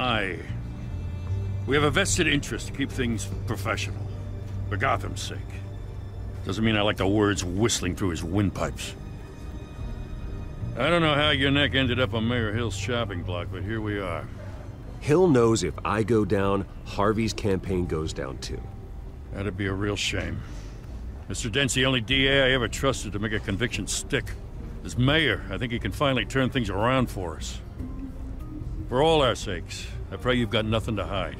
L: we have a vested interest to keep things professional. For Gotham's sake. Doesn't mean I like the words whistling through his windpipes. I don't know how your neck ended up on Mayor Hill's chopping block, but here we are.
I: Hill knows if I go down, Harvey's campaign goes down too.
L: That'd be a real shame. Mr. Dent's the only DA I ever trusted to make a conviction stick. As mayor, I think he can finally turn things around for us. For all our sakes, I pray you've got nothing to hide.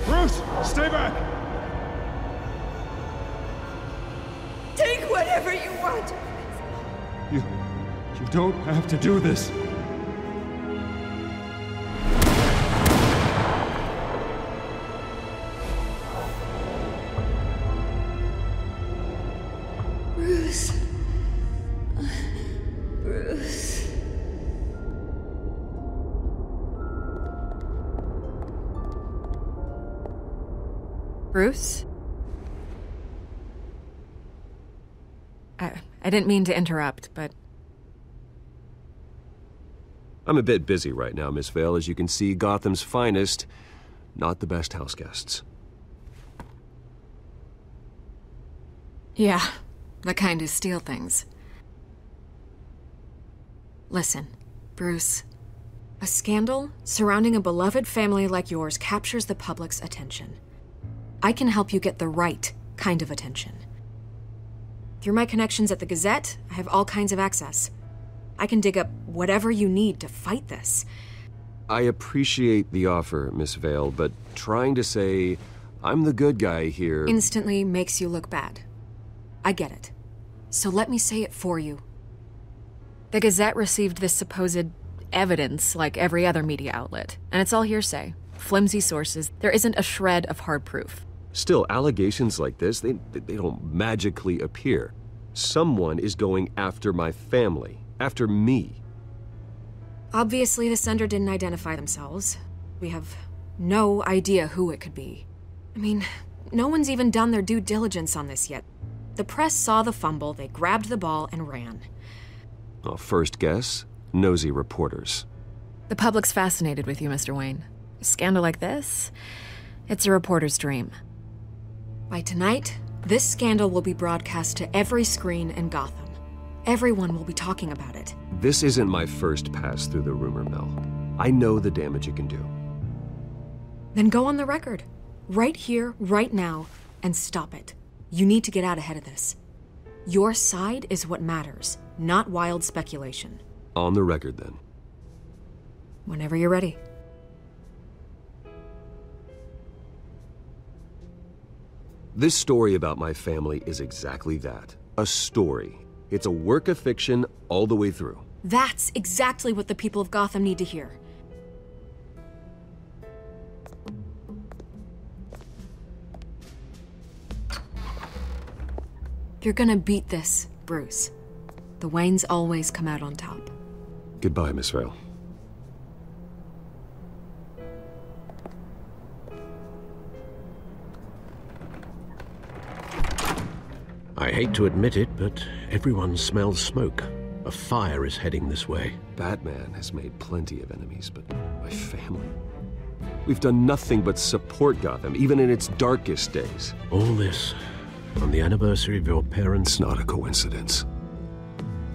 C: Bruce, stay back!
K: Take whatever you want.
C: You don't have to do this.
K: Bruce. Bruce.
R: Bruce? I didn't mean to interrupt, but...
I: I'm a bit busy right now, Miss Vale. As you can see, Gotham's finest, not the best house guests.
R: Yeah, the kind who steal things. Listen, Bruce. A scandal surrounding a beloved family like yours captures the public's attention. I can help you get the right kind of attention. Through my connections at the Gazette, I have all kinds of access. I can dig up whatever you need to fight this.
I: I appreciate the offer, Miss Vale, but trying to say I'm the good guy here...
R: instantly makes you look bad. I get it. So let me say it for you. The Gazette received this supposed evidence like every other media outlet, and it's all hearsay. Flimsy sources. There isn't a shred of hard proof.
I: Still, allegations like this, they don't magically appear. Someone is going after my family, after me.
R: Obviously, the sender didn't identify themselves. We have no idea who it could be. I mean, No one's even done their due diligence on this yet. The press saw the fumble, they grabbed the ball and ran.
I: Well, first guess, nosy reporters.
R: The public's fascinated with you, Mr. Wayne. A scandal like this, it's a reporter's dream. By tonight, this scandal will be broadcast to every screen in Gotham. Everyone will be talking about it.
I: This isn't my first pass through the rumor mill. I know the damage it can do.
R: Then go on the record. Right here, right now, and stop it. You need to get out ahead of this. Your side is what matters, not wild speculation.
I: On the record, then.
R: Whenever you're ready.
I: This story about my family is exactly that. A story. It's a work of fiction all the way through.
R: That's exactly what the people of Gotham need to hear. You're gonna beat this, Bruce. The Waynes always come out on top.
I: Goodbye, Miss Vale.
F: I hate to admit it, but everyone smells smoke. A fire is heading this way.
I: Batman has made plenty of enemies, but my family? We've done nothing but support Gotham, even in its darkest days.
F: All this on the anniversary of your parents'...
I: It's not a coincidence.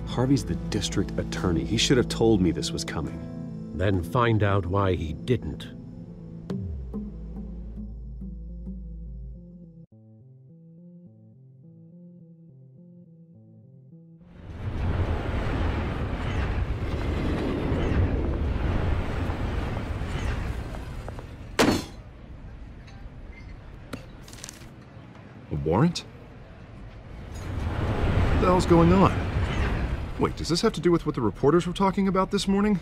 I: Harvey's the district attorney. He should have told me this was coming.
F: Then find out why he didn't.
H: A warrant? What the hell's going on? Wait, does this have to do with what the reporters were talking about this morning?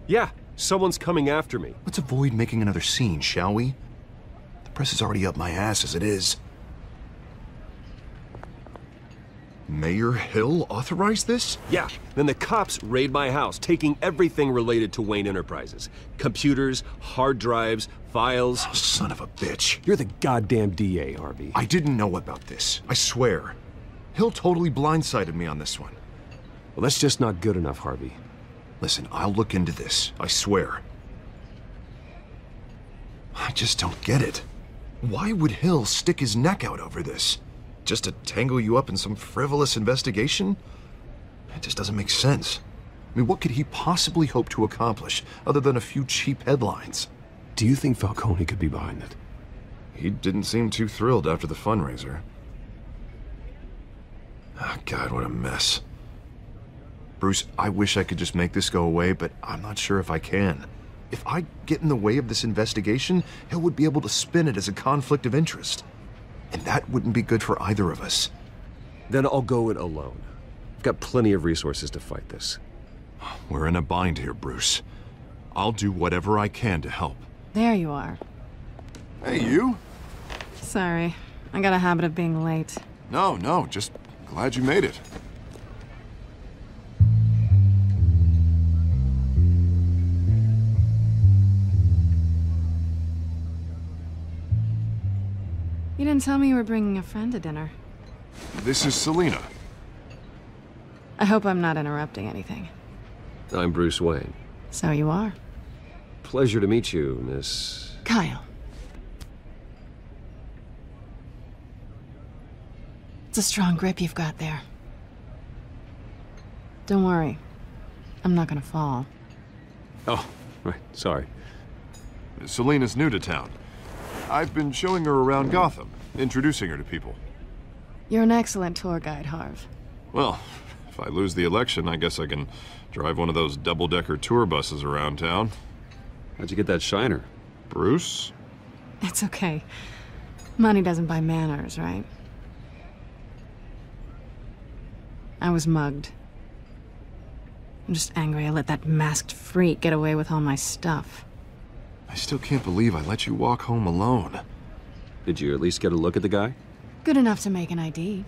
I: Yeah, someone's coming after me.
H: Let's avoid making another scene, shall we? The press is already up my ass as it is. Mayor Hill authorized this?
I: Yeah, then the cops raid my house, taking everything related to Wayne Enterprises. Computers, hard drives, files.
H: Oh, son of a bitch.
I: You're the goddamn DA, Harvey.
H: I didn't know about this. I swear. Hill totally blindsided me on this one.
I: Well, that's just not good enough, Harvey.
H: Listen, I'll look into this. I swear. I just don't get it. Why would Hill stick his neck out over this? Just to tangle you up in some frivolous investigation? It just doesn't make sense. I mean, what could he possibly hope to accomplish other than a few cheap headlines?
I: Do you think Falcone could be behind it?
H: He didn't seem too thrilled after the fundraiser. Oh, God, what a mess. Bruce, I wish I could just make this go away, but I'm not sure if I can. If I get in the way of this investigation, Hill would be able to spin it as a conflict of interest. And that wouldn't be good for either of us.
I: Then I'll go it alone. I've got plenty of resources to fight this.
H: We're in a bind here, Bruce. I'll do whatever I can to help.
A: There you are.
H: Hey, you?
A: Sorry. I got a habit of being late.
H: No, just glad you made it.
A: You didn't tell me you were bringing a friend to dinner.
H: This is Selina.
A: I hope I'm not interrupting anything.
I: I'm Bruce Wayne.
A: So you are.
I: Pleasure to meet you, Miss...
A: Kyle. It's a strong grip you've got there. Don't worry. I'm not gonna fall.
I: Oh, right. Sorry.
H: Selina's new to town. I've been showing her around Gotham, introducing her to people.
A: You're an excellent tour guide, Harv.
H: Well, if I lose the election, I guess I can drive one of those double-decker tour buses around town.
I: How'd you get that shiner?
H: Bruce?
A: It's okay. Money doesn't buy manners, right? I was mugged. I'm just angry I let that masked freak get away with all my stuff.
H: I still can't believe I let you walk home alone.
I: Did you at least get a look at the guy?
A: Good enough to make an ID.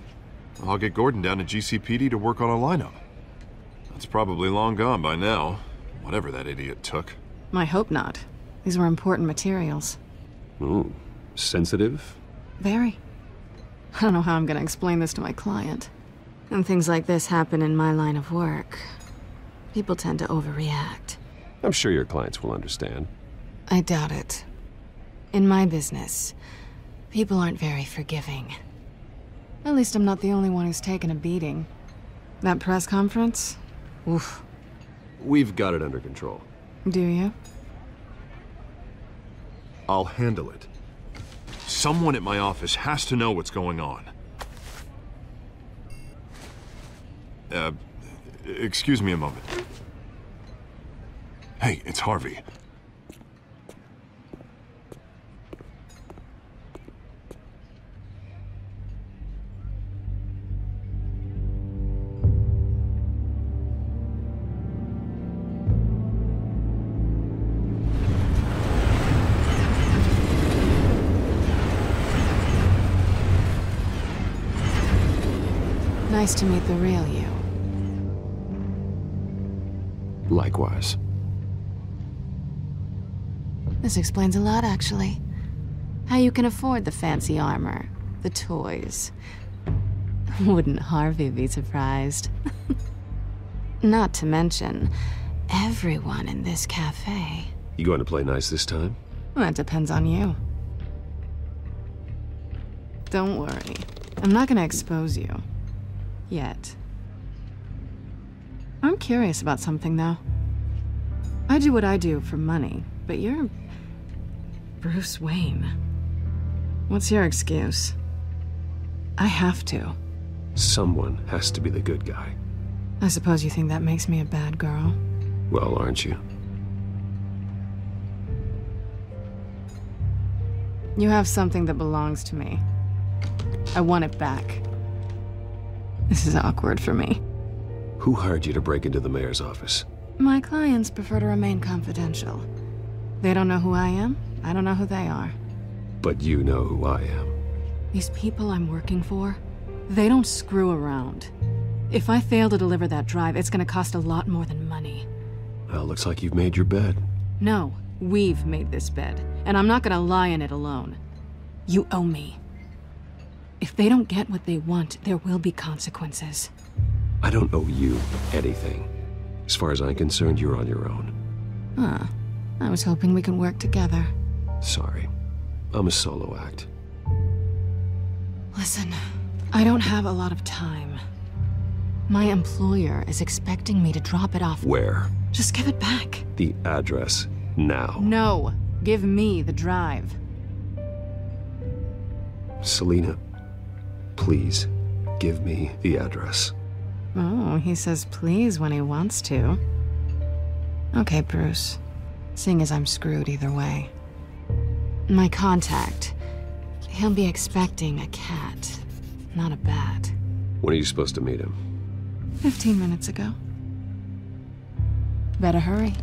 H: I'll get Gordon down to GCPD to work on a lineup. That's probably long gone by now, whatever that idiot took.
A: I hope not. These were important materials.
I: Ooh, sensitive?
A: Very. I don't know how I'm gonna explain this to my client. When things like this happen in my line of work, people tend to overreact.
I: I'm sure your clients will understand.
A: I doubt it. In my business, people aren't very forgiving. At least I'm not the only one who's taken a beating. That press conference? Oof.
I: We've got it under control.
A: Do you?
H: I'll handle it. Someone at my office has to know what's going on. Excuse me a moment. Hey, it's Harvey.
A: Nice to meet the real you.
I: Likewise.
A: This explains a lot, actually. How you can afford the fancy armor, the toys. Wouldn't Harvey be surprised? Not to mention, everyone in this cafe.
I: You going to play nice this time?
A: Well, that depends on you. Don't worry. I'm not gonna expose you. Yet. I'm curious about something, though. I do what I do for money, but you're Bruce Wayne. What's your excuse? I have to.
I: Someone has to be the good guy.
A: I suppose you think that makes me a bad girl?
I: Well, aren't you?
A: You have something that belongs to me. I want it back. This is awkward for me.
I: Who hired you to break into the mayor's office?
A: My clients prefer to remain confidential. They don't know who I am. I don't know who they are.
I: But you know who I am.
A: These people I'm working for, they don't screw around. If I fail to deliver that drive, it's gonna cost a lot more than money.
I: Well, looks like you've made your bed.
A: No, we've made this bed, and I'm not gonna lie in it alone. You owe me. If they don't get what they want, there will be consequences.
I: I don't owe you anything. As far as I'm concerned, you're on your own.
A: Huh. I was hoping we could work together.
I: Sorry. I'm a solo act.
A: Listen, I don't have a lot of time. My employer is expecting me to drop it off.
I: Where?
A: Just give it back.
I: The address, now.
A: No. Give me the drive.
I: Selina, please, give me the address.
A: Oh, he says please when he wants to. Okay, Bruce. Seeing as I'm screwed either way. My contact, he'll be expecting a cat, not a bat.
I: When are you supposed to meet him?
A: 15 minutes ago. Better hurry.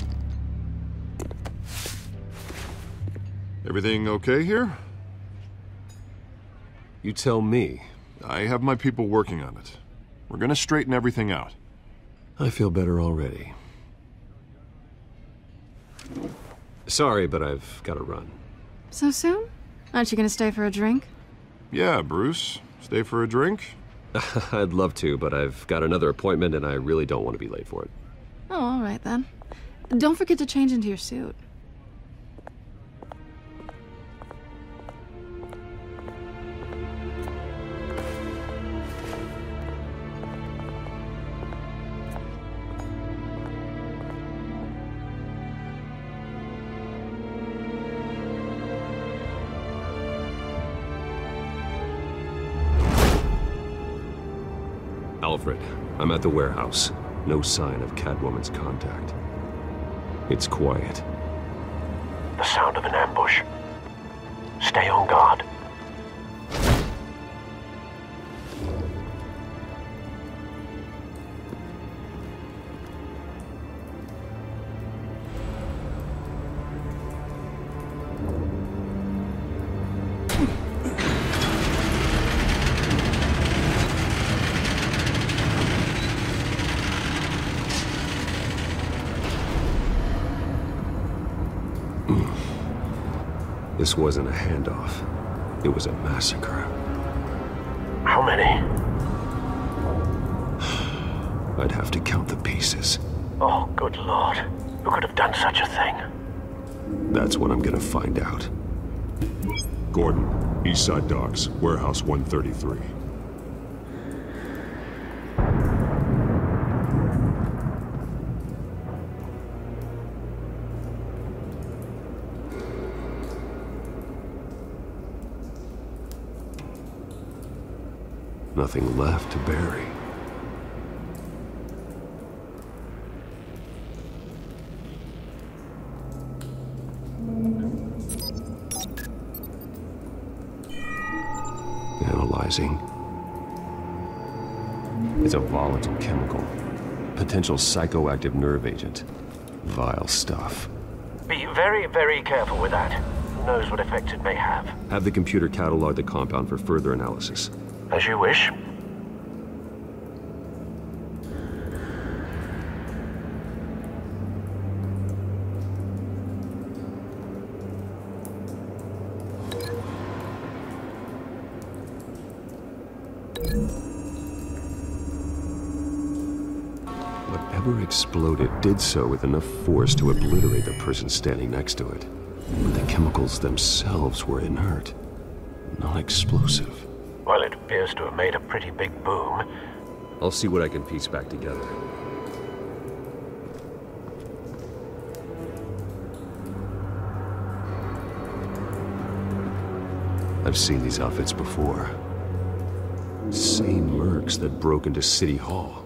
H: Everything okay here?
I: You tell me.
H: I have my people working on it. We're gonna straighten everything out.
I: I feel better already. Sorry, but I've got to run.
A: So soon? Aren't you gonna stay for a drink?
H: Yeah, Bruce. Stay for a drink?
I: I'd love to, but I've got another appointment and I really don't want to be late for it.
A: Oh, all right then. Don't forget to change into your suit.
I: Alfred, I'm at the warehouse. No sign of Catwoman's contact. It's quiet.
T: The sound of an ambush. Stay on guard.
I: This wasn't a handoff. It was a massacre.
T: How many?
I: I'd have to count the pieces.
T: Oh, good Lord. Who could have done such a thing?
I: That's what I'm gonna find out.
C: Gordon, Eastside Docks, Warehouse 133.
I: Nothing left to bury. Analyzing. It's a volatile chemical. Potential psychoactive nerve agent. Vile stuff.
T: Be very, very careful with that. Who knows what effects it may have.
I: Have the computer catalog the compound for further analysis.
T: As you wish.
I: Whatever exploded did so with enough force to obliterate the person standing next to it. But the chemicals themselves were inert, not explosive.
T: Well, it appears to have made a pretty big boom.
I: I'll see what I can piece back together. I've seen these outfits before. Same mercs that broke into City Hall.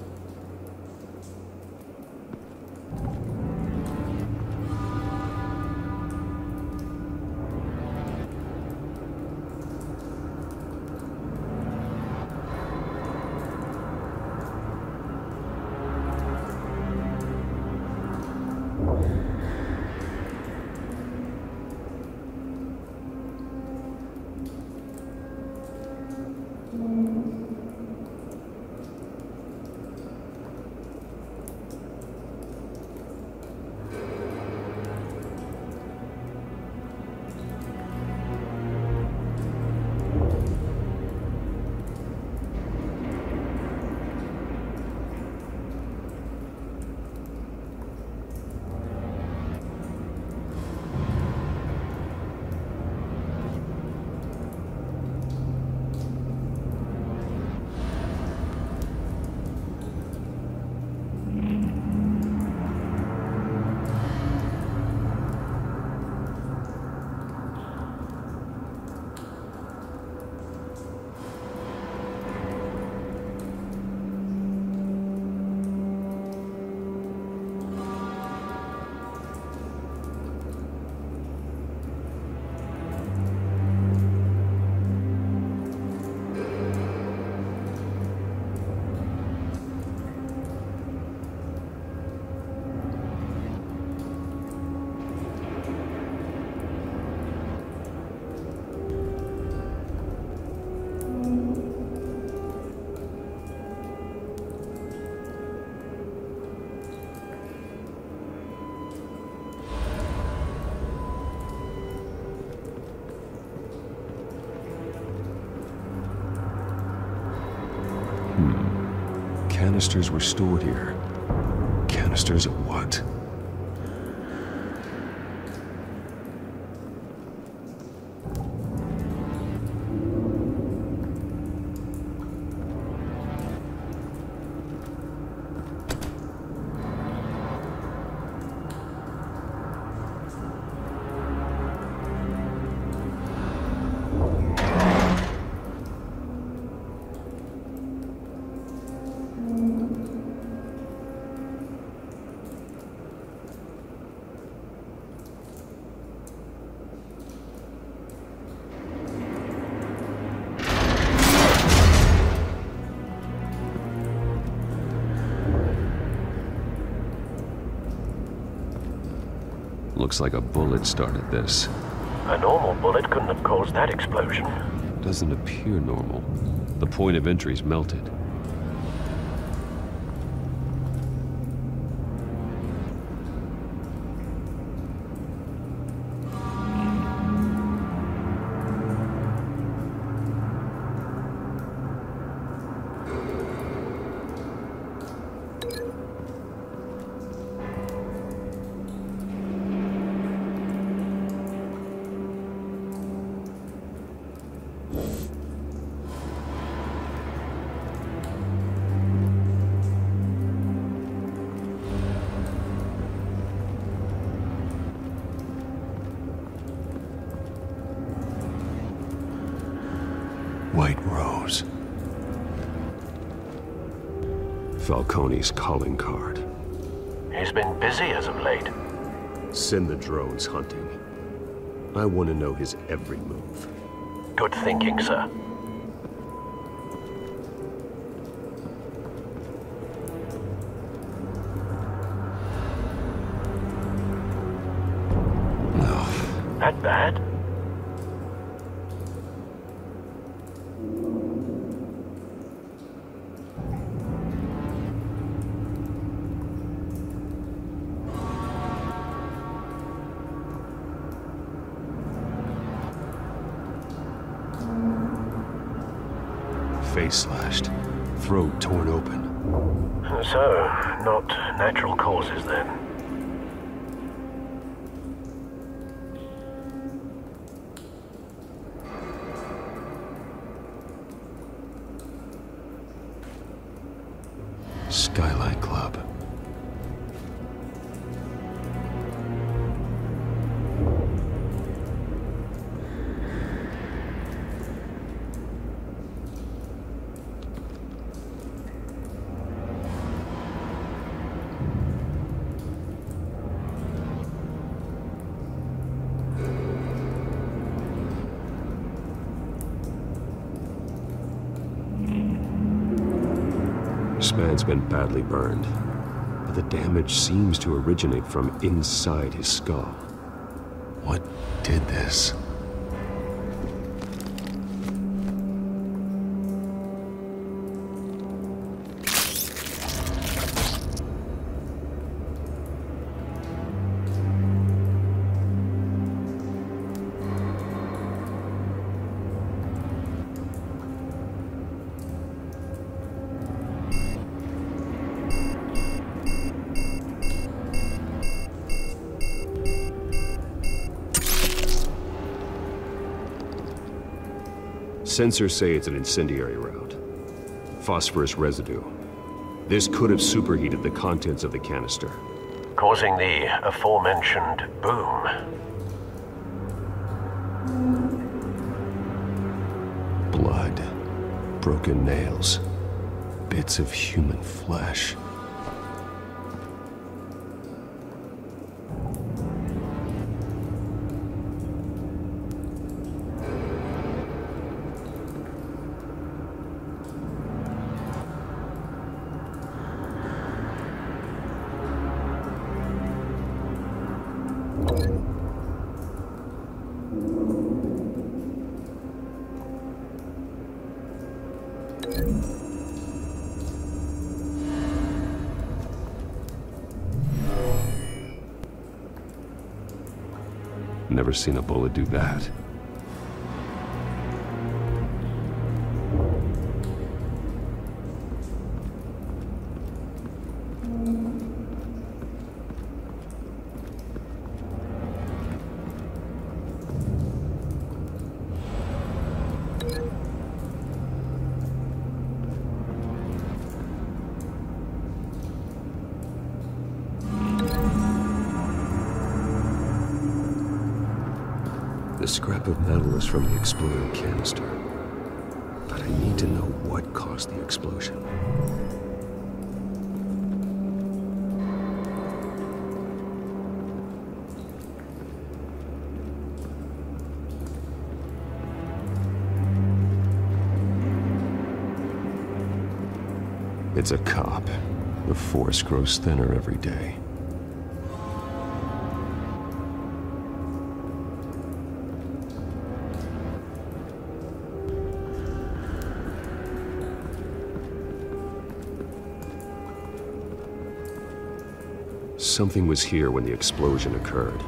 I: Canisters were stored here. Canisters of what? Looks like a bullet started this.
T: A normal bullet couldn't have caused that explosion.
I: Doesn't appear normal. The point of entry's melted.
C: Bruce. Falcone's calling card.
T: He's been busy as of late.
C: Send the drones hunting. I want to know his every move.
T: Good thinking, sir. That bad?
C: Face slashed, throat torn open.
T: So, not natural causes then.
C: Skylight Club. This man's been badly burned, but the damage seems to originate from inside his skull. What did this? Sensors say it's an incendiary route. Phosphorus residue. This could have superheated the contents of the canister,
T: Causing the aforementioned boom.
C: blood, broken nails, bits of human flesh. Never seen a bullet do that. The scrap of metal is from the exploding canister. But I need to know what caused the explosion. It's a cop. The force grows thinner every day. Something was here when the explosion occurred.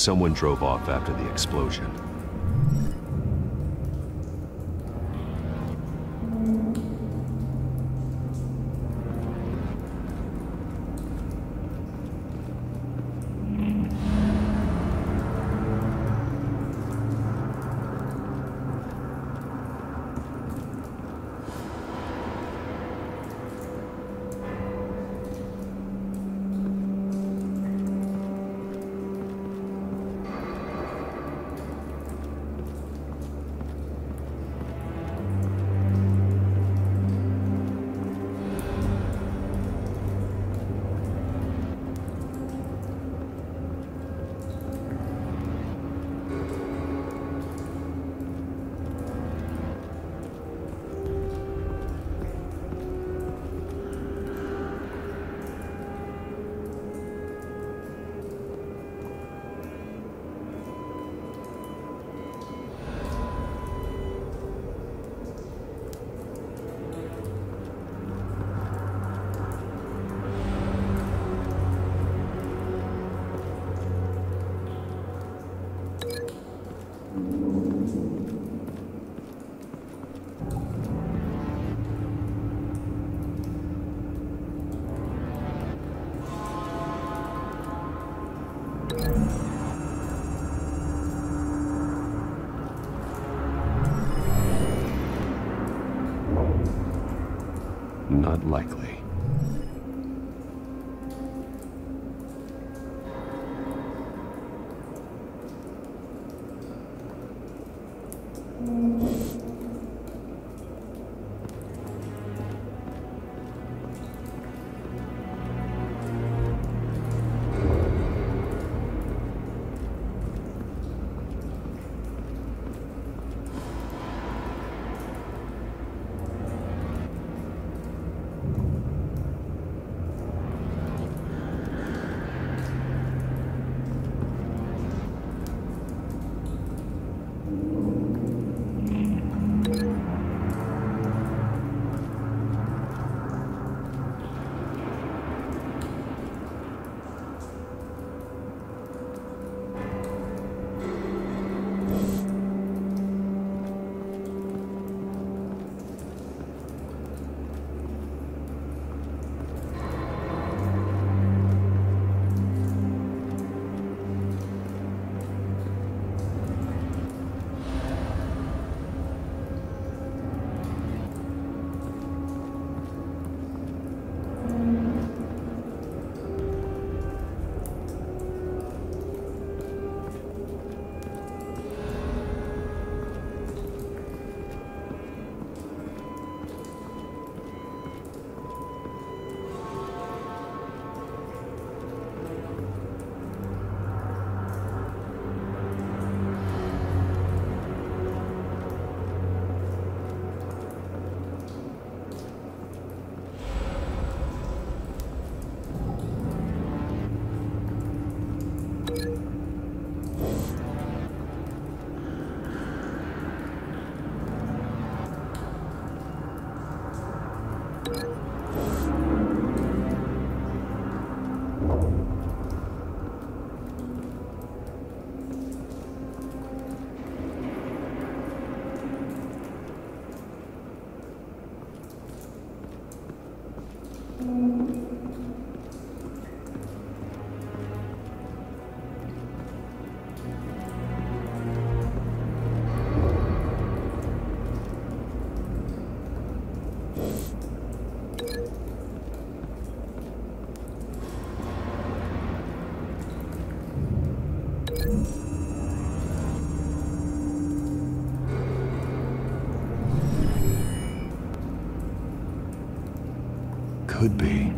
C: someone drove off after the explosion. Not likely. Could be.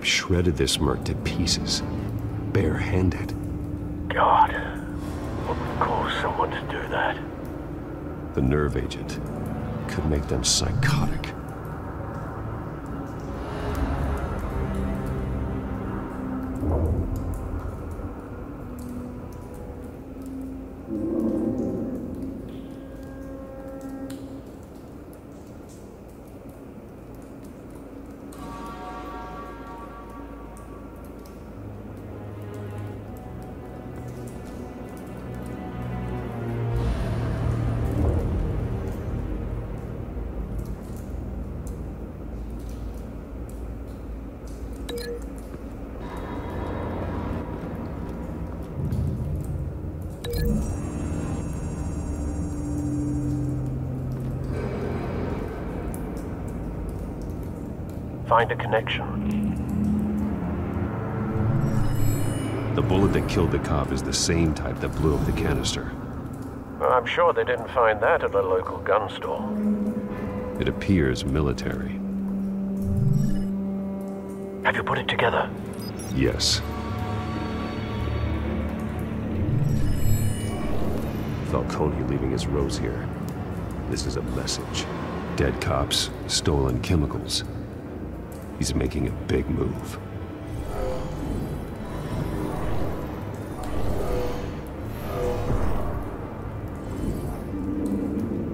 C: cop shredded this merc to pieces, barehanded.
T: God, what would cause someone to do that?
C: The nerve agent could make them psychotic.
T: Find a connection.
C: The bullet that killed the cop is the same type that blew up the canister.
T: Well, I'm sure they didn't find that at a local gun store.
C: It appears military.
T: Have you put it together?
C: Yes. Falcone leaving his rose here. This is a message. Dead cops, stolen chemicals. He's making a big move.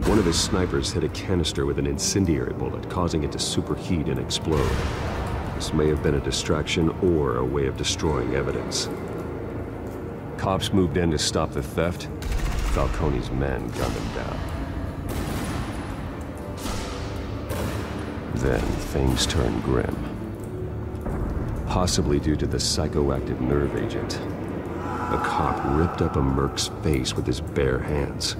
C: One of his snipers hit a canister with an incendiary bullet, causing it to superheat and explode. This may have been a distraction or a way of destroying evidence. Cops moved in to stop the theft. Falcone's men gunned him down. Then things turned grim. Possibly due to the psychoactive nerve agent. A cop ripped up a merc's face with his bare hands.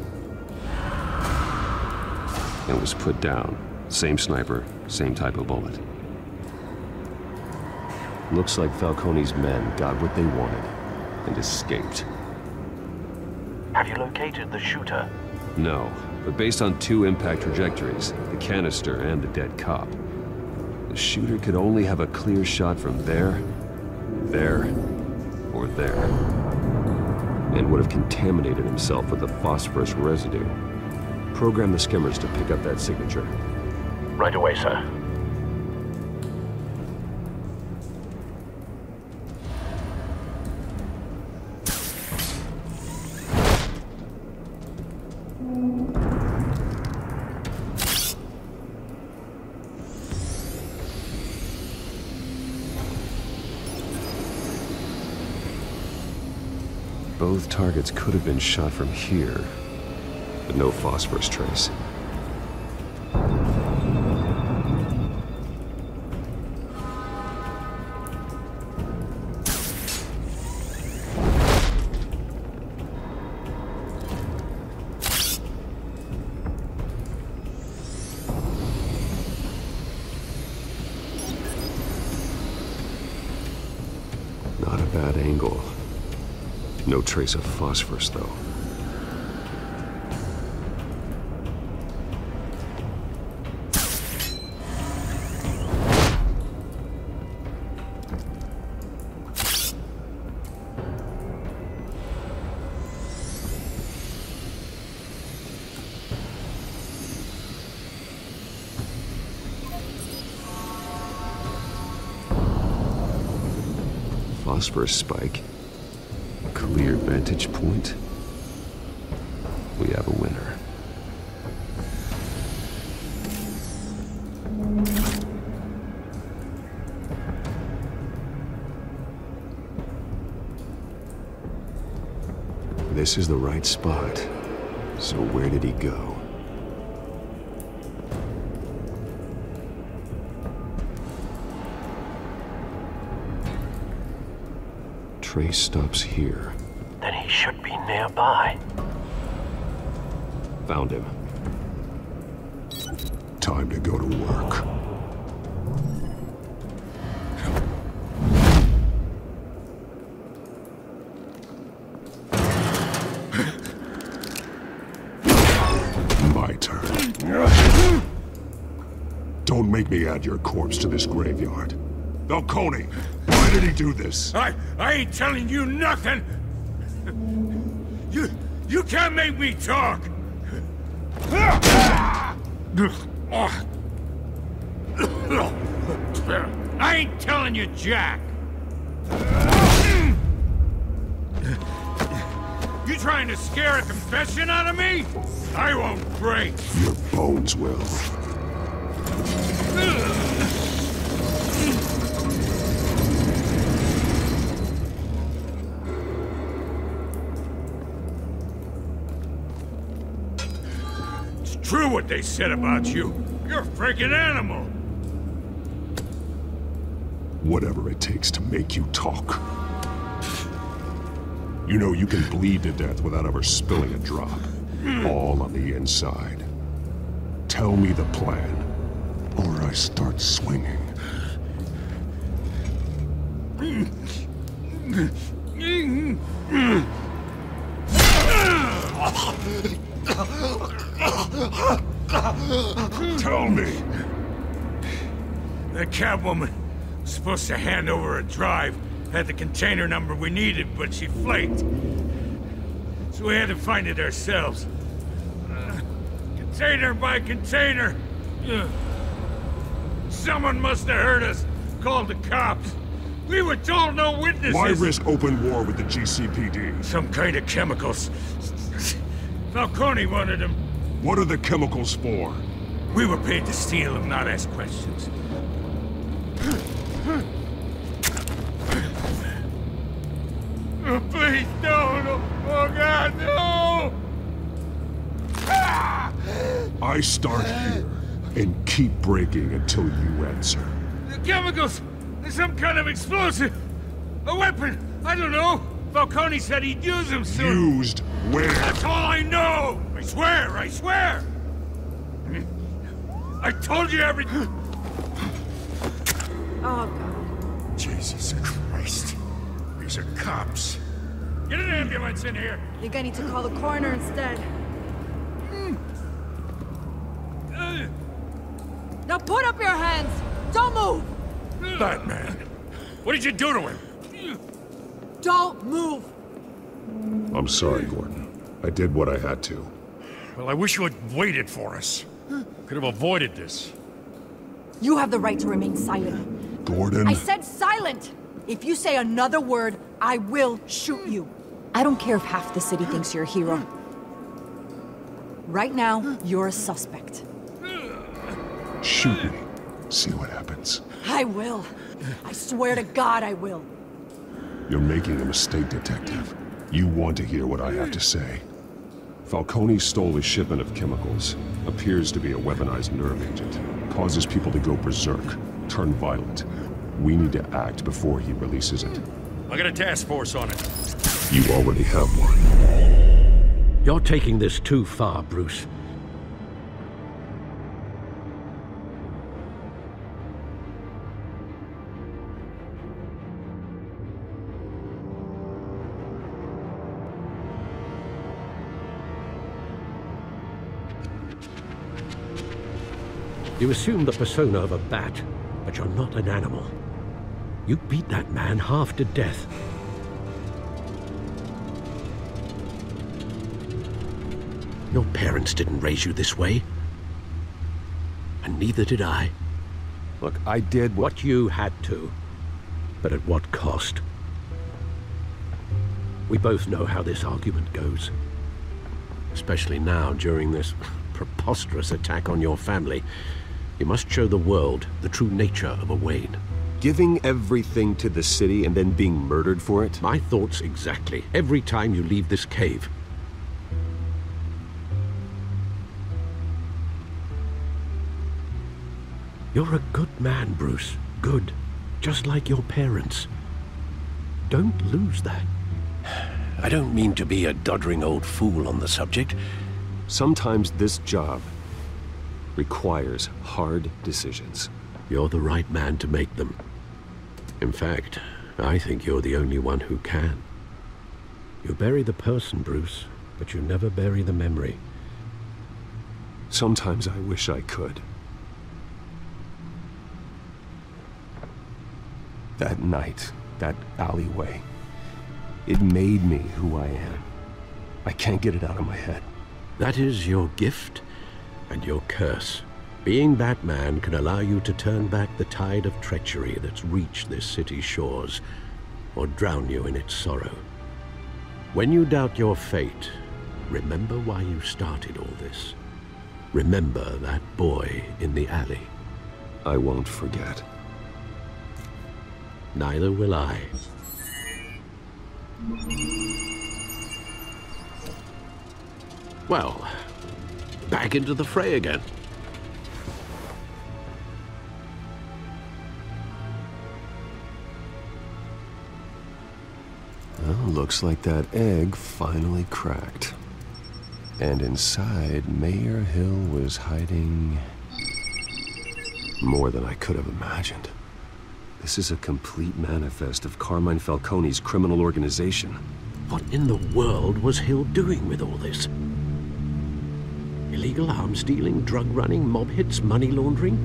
C: And was put down. Same sniper, same type of bullet. Looks like Falcone's men got what they wanted and escaped.
T: Have you located the shooter?
C: No, but based on two impact trajectories, the canister and the dead cop, the shooter could only have a clear shot from there, or there, and would have contaminated himself with the phosphorus residue. Program the skimmers to pick up that signature.
T: Right away, sir.
C: Both targets could have been shot from here, but no phosphorus trace. Not a bad angle. No trace of phosphorus, though. Phosphorus spike. Clear vantage point. We have a winner. This is the right spot. So where did he go? Trace stops here.
T: Then he should be nearby.
C: Found him.
E: Time to go to work. My turn. Don't make me add your corpse to this graveyard. Falcone, why did he do this?
L: I ain't telling you nothing! You can't make me talk! I ain't telling you Jack! You trying to scare a confession out of me? I won't break!
E: Your bones will.
L: It's true what they said about you. You're a freaking animal!
E: Whatever it takes to make you talk. You know you can bleed to death without ever spilling a drop. All on the inside. Tell me the plan, or I start swinging. Tell me.
L: The Catwoman was supposed to hand over a drive. Had the container number we needed, but she flaked. So we had to find it ourselves. Container by container. Someone must have heard us. Called the cops. We were told no witnesses.
E: Why risk open war with the GCPD?
L: Some kind of chemicals. Falcone wanted them.
E: What are the chemicals for?
L: We were paid to steal them, not ask questions. Oh, please, no. Oh, God, no!
E: I start here and keep breaking until you answer.
L: The chemicals! There's some kind of explosive! A weapon! I don't know! Falcone said he'd use them soon!
E: Used where?
L: That's all I know! I swear! I told you everything!
S: Oh, God.
L: Jesus Christ. These are cops. Get an ambulance in here!
S: I think I need to call the coroner instead. Now put up your hands! Don't move!
L: Batman! What did you do to him?
S: Don't move!
E: I'm sorry, Gordon. I did what I had to.
L: Well, I wish you had waited for us. Could have avoided this.
S: You have the right to remain silent.
E: Gordon?
S: I said silent! If you say another word, I will shoot you. I don't care if half the city thinks you're a hero. Right now, you're a suspect.
E: Shoot me. See what happens.
S: I will. I swear to God I will.
E: You're making a mistake, Detective. You want to hear what I have to say. Falcone stole a shipment of chemicals. Appears to be a weaponized nerve agent. Causes people to go berserk, turn violent. We need to act before he releases it.
L: I got a task force on it.
E: You already have one.
F: You're taking this too far, Bruce. You assume the persona of a bat, but you're not an animal. You beat that man half to death. Your parents didn't raise you this way. And neither did I.
I: Look, I did
F: what you had to. But at what cost? We both know how this argument goes. Especially now, during this preposterous attack on your family. You must show the world the true nature of a Wayne.
I: Giving everything to the city and then being murdered for it?
F: My thoughts exactly. Every time you leave this cave. You're a good man, Bruce. Good. Just like your parents. Don't lose that.
T: I don't mean to be a doddering old fool on the subject.
I: Sometimes this job requires hard decisions.
F: You're the right man to make them. In fact, I think you're the only one who can. You bury the person, Bruce, but you never bury the memory.
I: Sometimes I wish I could.
C: That night, that alleyway, it made me who I am. I can't get it out of my head.
F: That is your gift and your curse. Being Batman can allow you to turn back the tide of treachery that's reached this city's shores, or drown you in its sorrow. When you doubt your fate, remember why you started all this. Remember that boy in the alley.
C: I won't forget.
F: Neither will I. Well, back into the fray again.
C: Well, looks like that egg finally cracked. And inside, Mayor Hill was hiding more than I could have imagined. This is a complete manifest of Carmine Falcone's criminal organization.
F: What in the world was Hill doing with all this? Illegal arms dealing, drug running, mob hits, money laundering?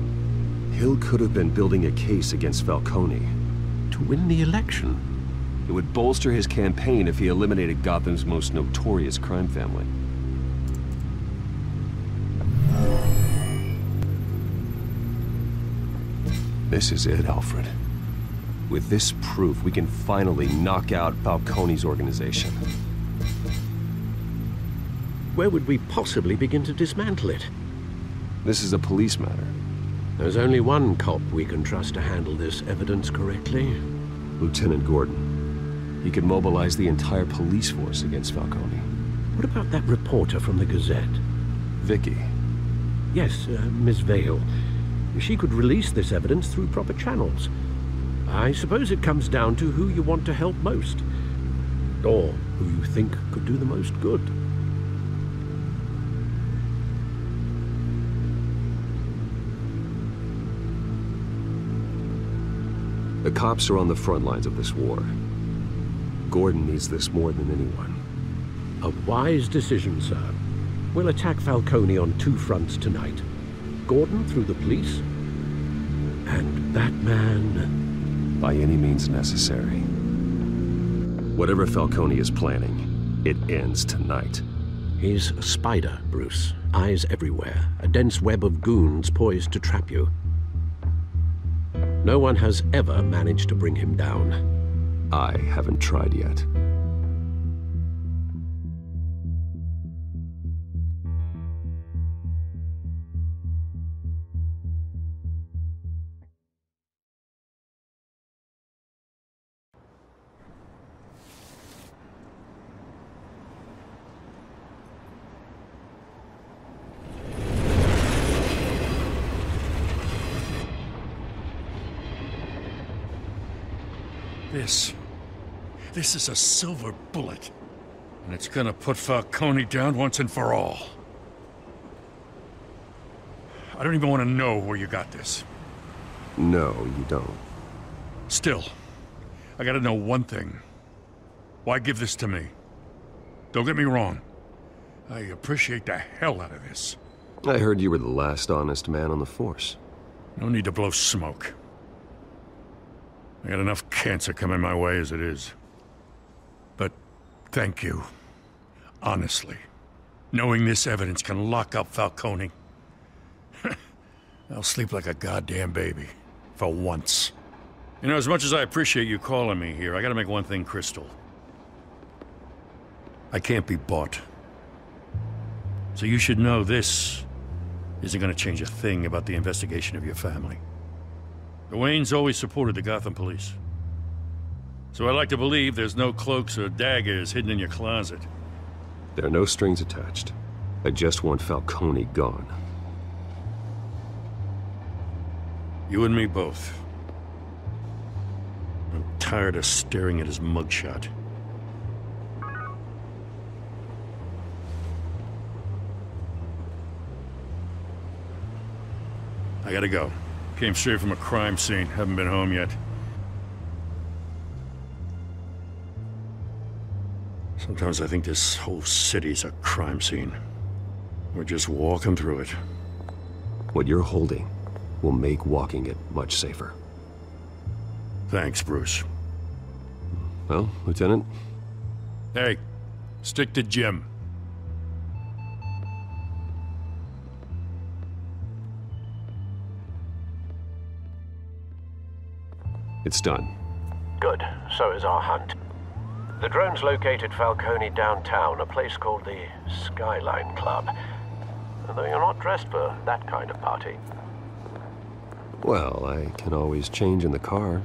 C: Hill could have been building a case against Falcone.
F: To win the election?
C: It would bolster his campaign if he eliminated Gotham's most notorious crime family. This is it, Alfred. With this proof, we can finally knock out Falcone's organization.
F: Where would we possibly begin to dismantle it?
C: This is a police matter.
F: There's only one cop we can trust to handle this evidence correctly.
C: Lieutenant Gordon. He could mobilize the entire police force against Falcone.
F: What about that reporter from the Gazette?
C: Vicky.
F: Yes, Miss Vale. She could release this evidence through proper channels. I suppose it comes down to who you want to help most. Or who you think could do the most good.
C: The cops are on the front lines of this war. Gordon needs this more than anyone.
F: A wise decision, sir. We'll attack Falcone on two fronts tonight. Gordon through the police, and Batman...
C: by any means necessary. Whatever Falcone is planning, it ends tonight.
F: He's a spider, Bruce. Eyes everywhere. A dense web of goons poised to trap you. No one has ever managed to bring him down.
C: I haven't tried yet.
L: This is a silver bullet. And it's gonna put Falcone down once and for all. I don't even want to know where you got this.
C: No, you don't.
L: Still, I gotta know one thing. Why give this to me? Don't get me wrong. I appreciate the hell out of this.
C: I heard you were the last honest man on the force.
L: No need to blow smoke. I got enough cancer coming my way as it is. But thank you. Honestly. Knowing this evidence can lock up Falcone. I'll sleep like a goddamn baby. For once. You know, as much as I appreciate you calling me here, I gotta make one thing crystal. I can't be bought. So you should know this isn't gonna change a thing about the investigation of your family. The Waynes always supported the Gotham police. So I like to believe there's no cloaks or daggers hidden in your closet.
C: There are no strings attached. I just want Falcone gone.
L: You and me both. I'm tired of staring at his mugshot. I gotta go. Came straight from a crime scene. Haven't been home yet. Sometimes I think this whole city's a crime scene. We're just walking through it.
C: What you're holding will make walking it much safer.
U: Thanks, Bruce.
C: Well, Lieutenant?
L: Hey, stick to Jim.
C: It's done.
T: Good. So is our hunt. The drone's located Falcone downtown, a place called the Skyline Club. Although you're not dressed for that kind of party.
C: Well, I can always change in the car.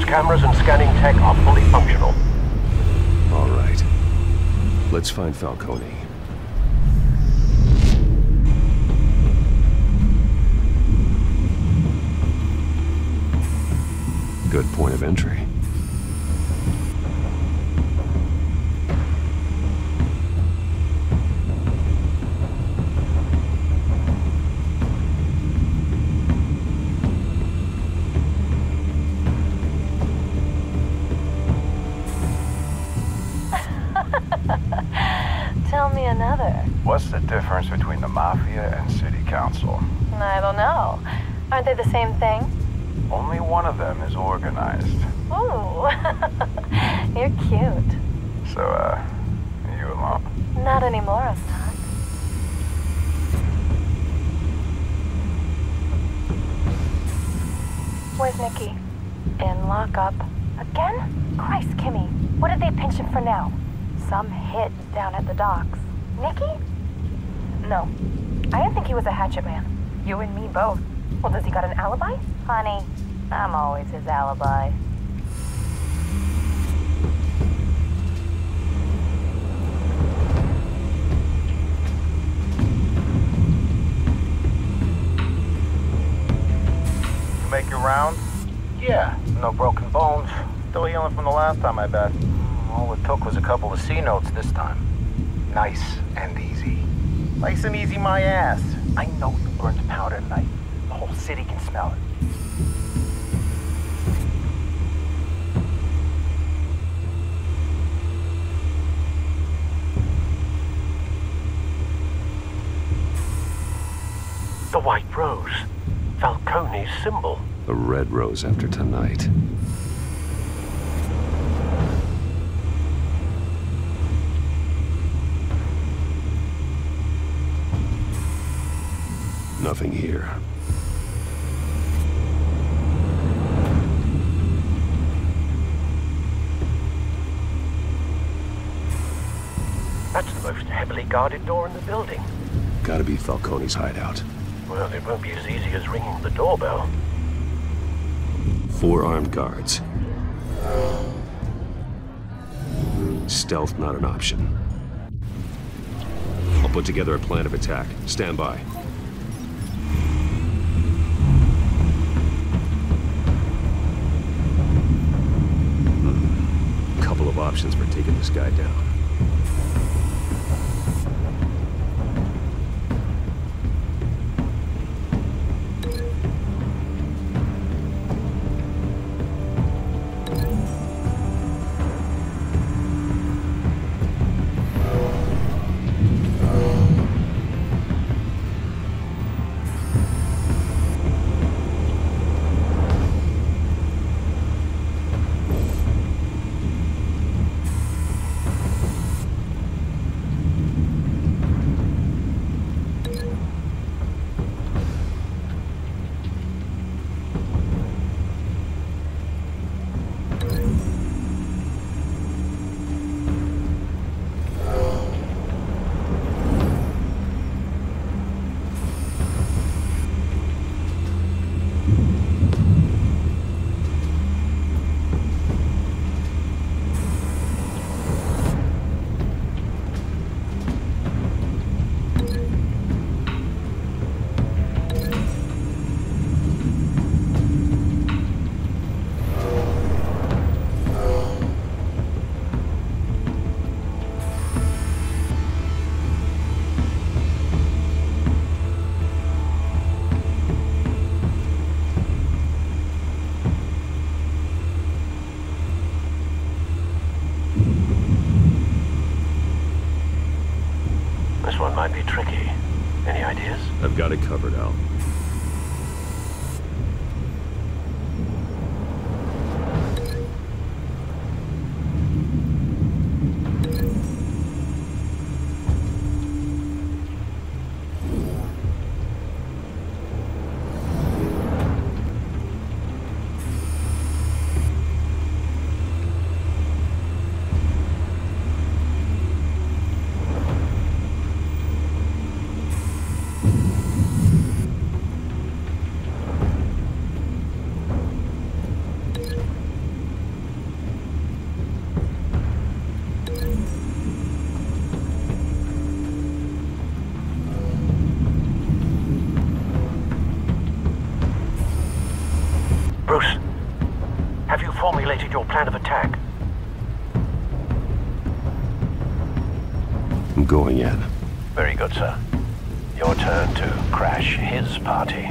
T: Cameras and scanning tech are fully functional.
C: All right. Let's find Falcone. Good point of entry.
V: Tell me another.
W: What's the difference between the Mafia and City Council?
V: I don't know. Aren't they the same thing?
W: Only one of them is organized.
V: Ooh, you're cute.
W: So, are you alone?
V: Not anymore, Ustad. Where's Nikki? In lockup. Again? Christ, Kimmy. What did they pinch him for now? Some hit down at the docks. Nikki? No. I didn't think he was a hatchet man. You and me both. Well, does he got an alibi? Honey, I'm always his alibi.
W: You make your rounds?
X: Yeah, no broken bones. Still healing from the last time, I bet. All it took was a couple of C notes this time. Nice and easy. Nice and easy my ass. I know you burned powder tonight. The whole city can smell it.
T: The White Rose. Falcone's symbol.
C: A red rose after tonight. Nothing here.
T: That's the most heavily guarded door in the building.
C: Gotta be Falcone's hideout.
T: Well, it won't be as easy as ringing the doorbell.
C: 4 armed guards. Stealth not an option. I'll put together a plan of attack. Stand by. options for taking this guy down.
T: This one might be tricky. Any ideas?
C: I've got it covered, Al.
T: Bruce, have you formulated your plan of attack?
C: I'm going in.
T: Very good, sir. Your turn to crash his party.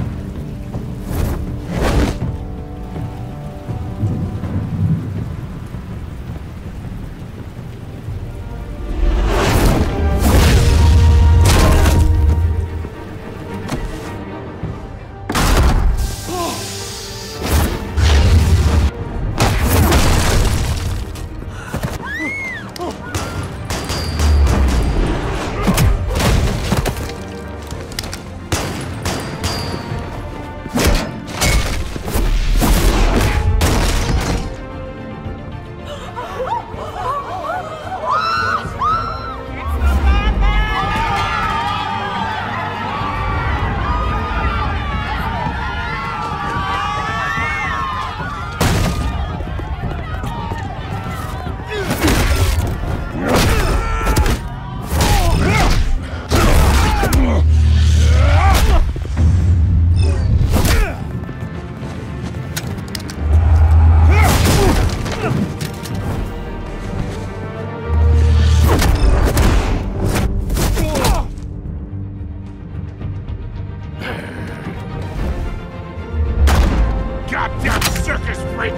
L: Goddamn circus freak!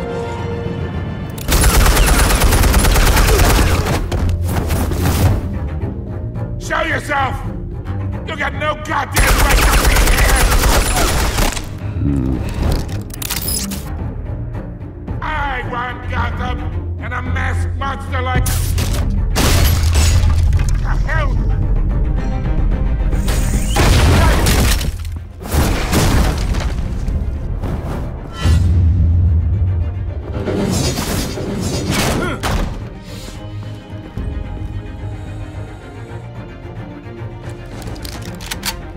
L: Show yourself! You got no goddamn right to be here! I want Gotham and a masked monster like... The hell?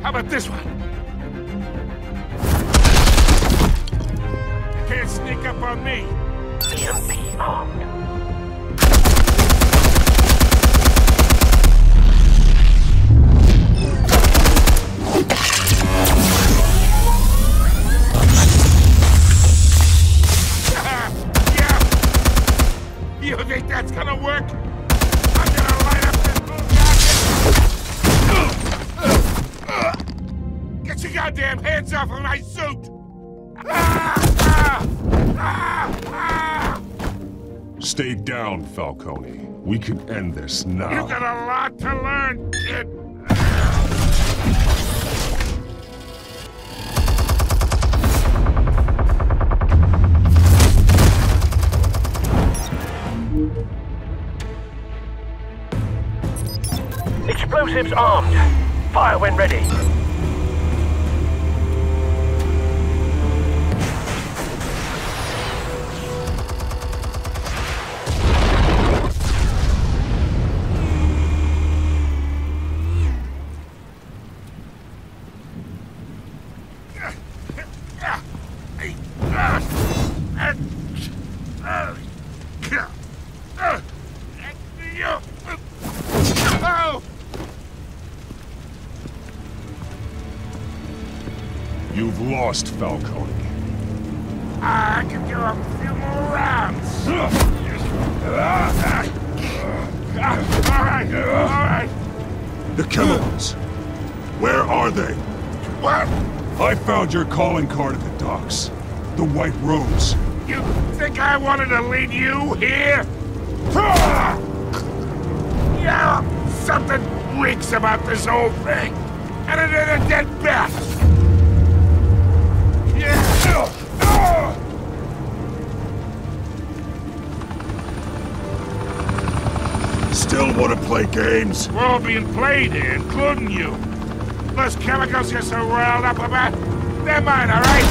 L: How about this one? You can't sneak up on me.
T: EMP armed.
L: Yeah. You think that's gonna work? goddamn hands off of my suit!
E: Stay down, Falcone. We can end this now.
L: You got a lot to learn, kid.
T: Explosives armed. Fire when ready.
E: You've lost, Falcone.
L: I can do a few more rounds. All right.
E: The chemicals. Where are they?
L: What?
E: I found your calling card at the docks. The White Rose.
L: You think I wanted to lead you here? Yeah, something reeks about this whole thing. And it ain't a dead bat.
E: Still want to play games?
L: We're all being played here, including you. Those chemicals you're so riled up about, they're mine, all right?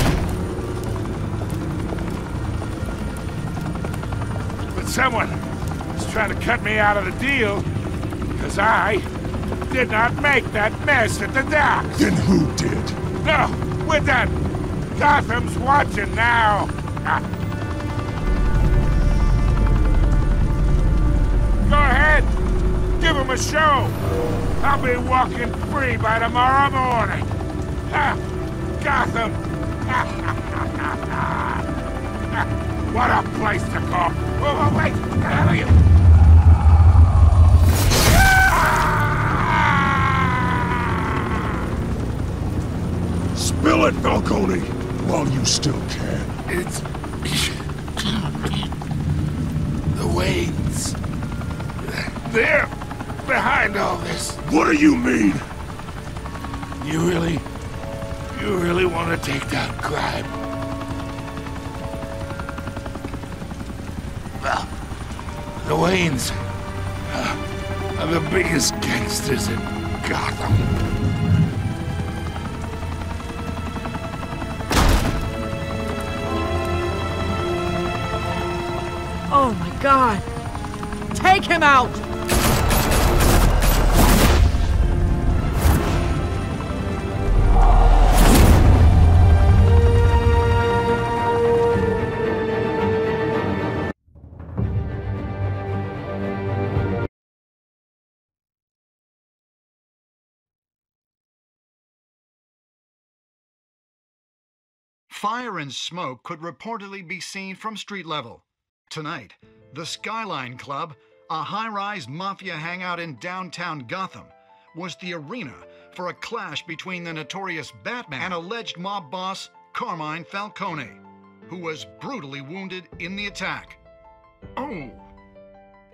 L: But someone is trying to cut me out of the deal, because I did not make that mess at the docks.
E: Then who did?
L: No, we're done. Gotham's watching now. Go ahead. Give him a show. I'll be walking free by tomorrow morning. Gotham. What a place to call. Oh, wait. What the hell are you?
E: Spill it, Falcone, while you still can.
L: It's... the Waynes. They're behind all this.
E: What do you mean?
L: You really want to take down crime? Well, the Waynes are the biggest gangsters in Gotham.
B: Oh my God! Take him out!
M: Fire and smoke could reportedly be seen from street level. Tonight, the Skyline Club, a high-rise mafia hangout in downtown Gotham, was the arena for a clash between the notorious Batman and alleged mob boss Carmine Falcone, who was brutally wounded in the attack. Oh!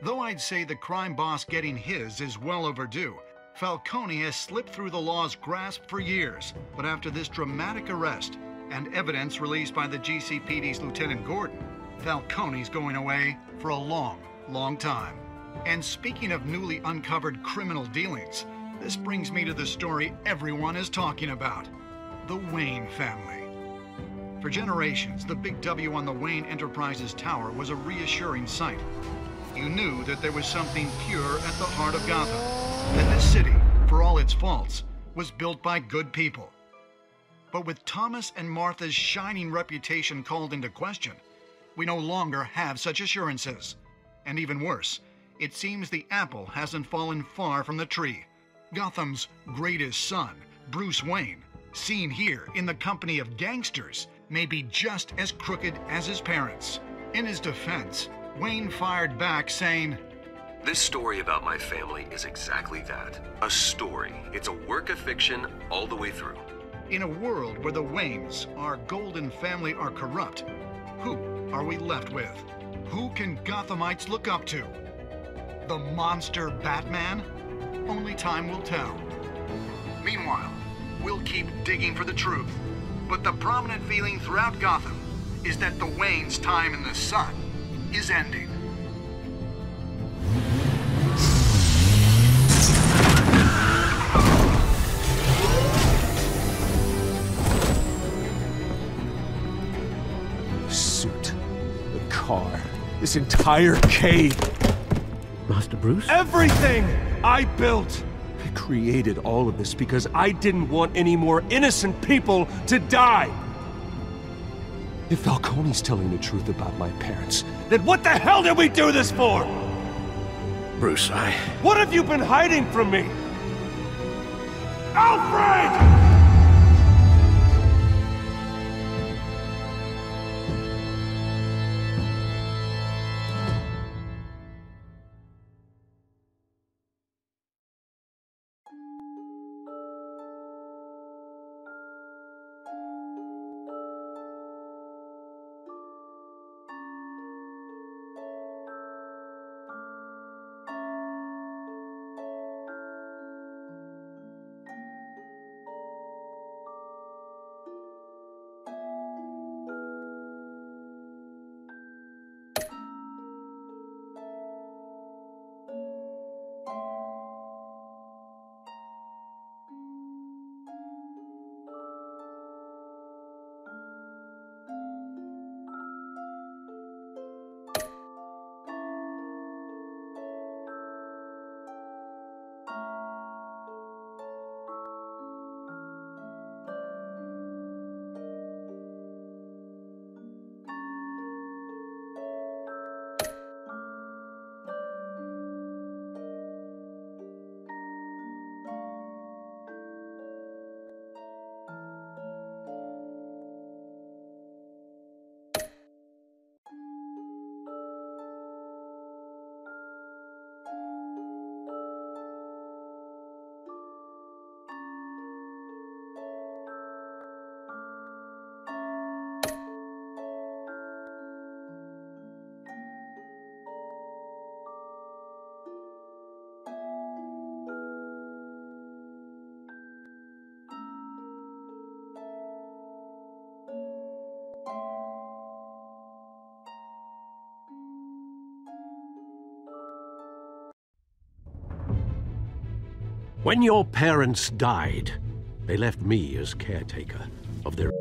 M: Though I'd say the crime boss getting his is well overdue, Falcone has slipped through the law's grasp for years, but after this dramatic arrest and evidence released by the GCPD's Lieutenant Gordon, Falcone's going away for a long, long time. And speaking of newly uncovered criminal dealings, this brings me to the story everyone is talking about, the Wayne family. For generations, the big W on the Wayne Enterprises Tower was a reassuring sight. You knew that there was something pure at the heart of Gotham, that this city, for all its faults, was built by good people. But with Thomas and Martha's shining reputation called into question, we no longer have such assurances. And even worse, it seems the apple hasn't fallen far from the tree. Gotham's greatest son, Bruce Wayne, seen here in the company of gangsters, may be just as crooked as his parents. In his defense, Wayne fired back saying,
C: "This story about my family is exactly that. A story. It's a work of fiction all the way through.
M: In a world where the Waynes, our golden family, are corrupt, who are we left with? Who can Gothamites look up to? The monster Batman? Only time will tell. Meanwhile, we'll keep digging for the truth. But the prominent feeling throughout Gotham is that the Waynes' time in the sun is ending.
G: Suit, the car, this entire cave.
F: Master Bruce?
G: Everything I built! I created all of this because I didn't want any more innocent people to die! If Falcone's telling the truth about my parents, then what the hell did we do this for?
F: Bruce,
G: What have you been hiding from me? Alfred!
F: When your parents died, they left me as caretaker of their...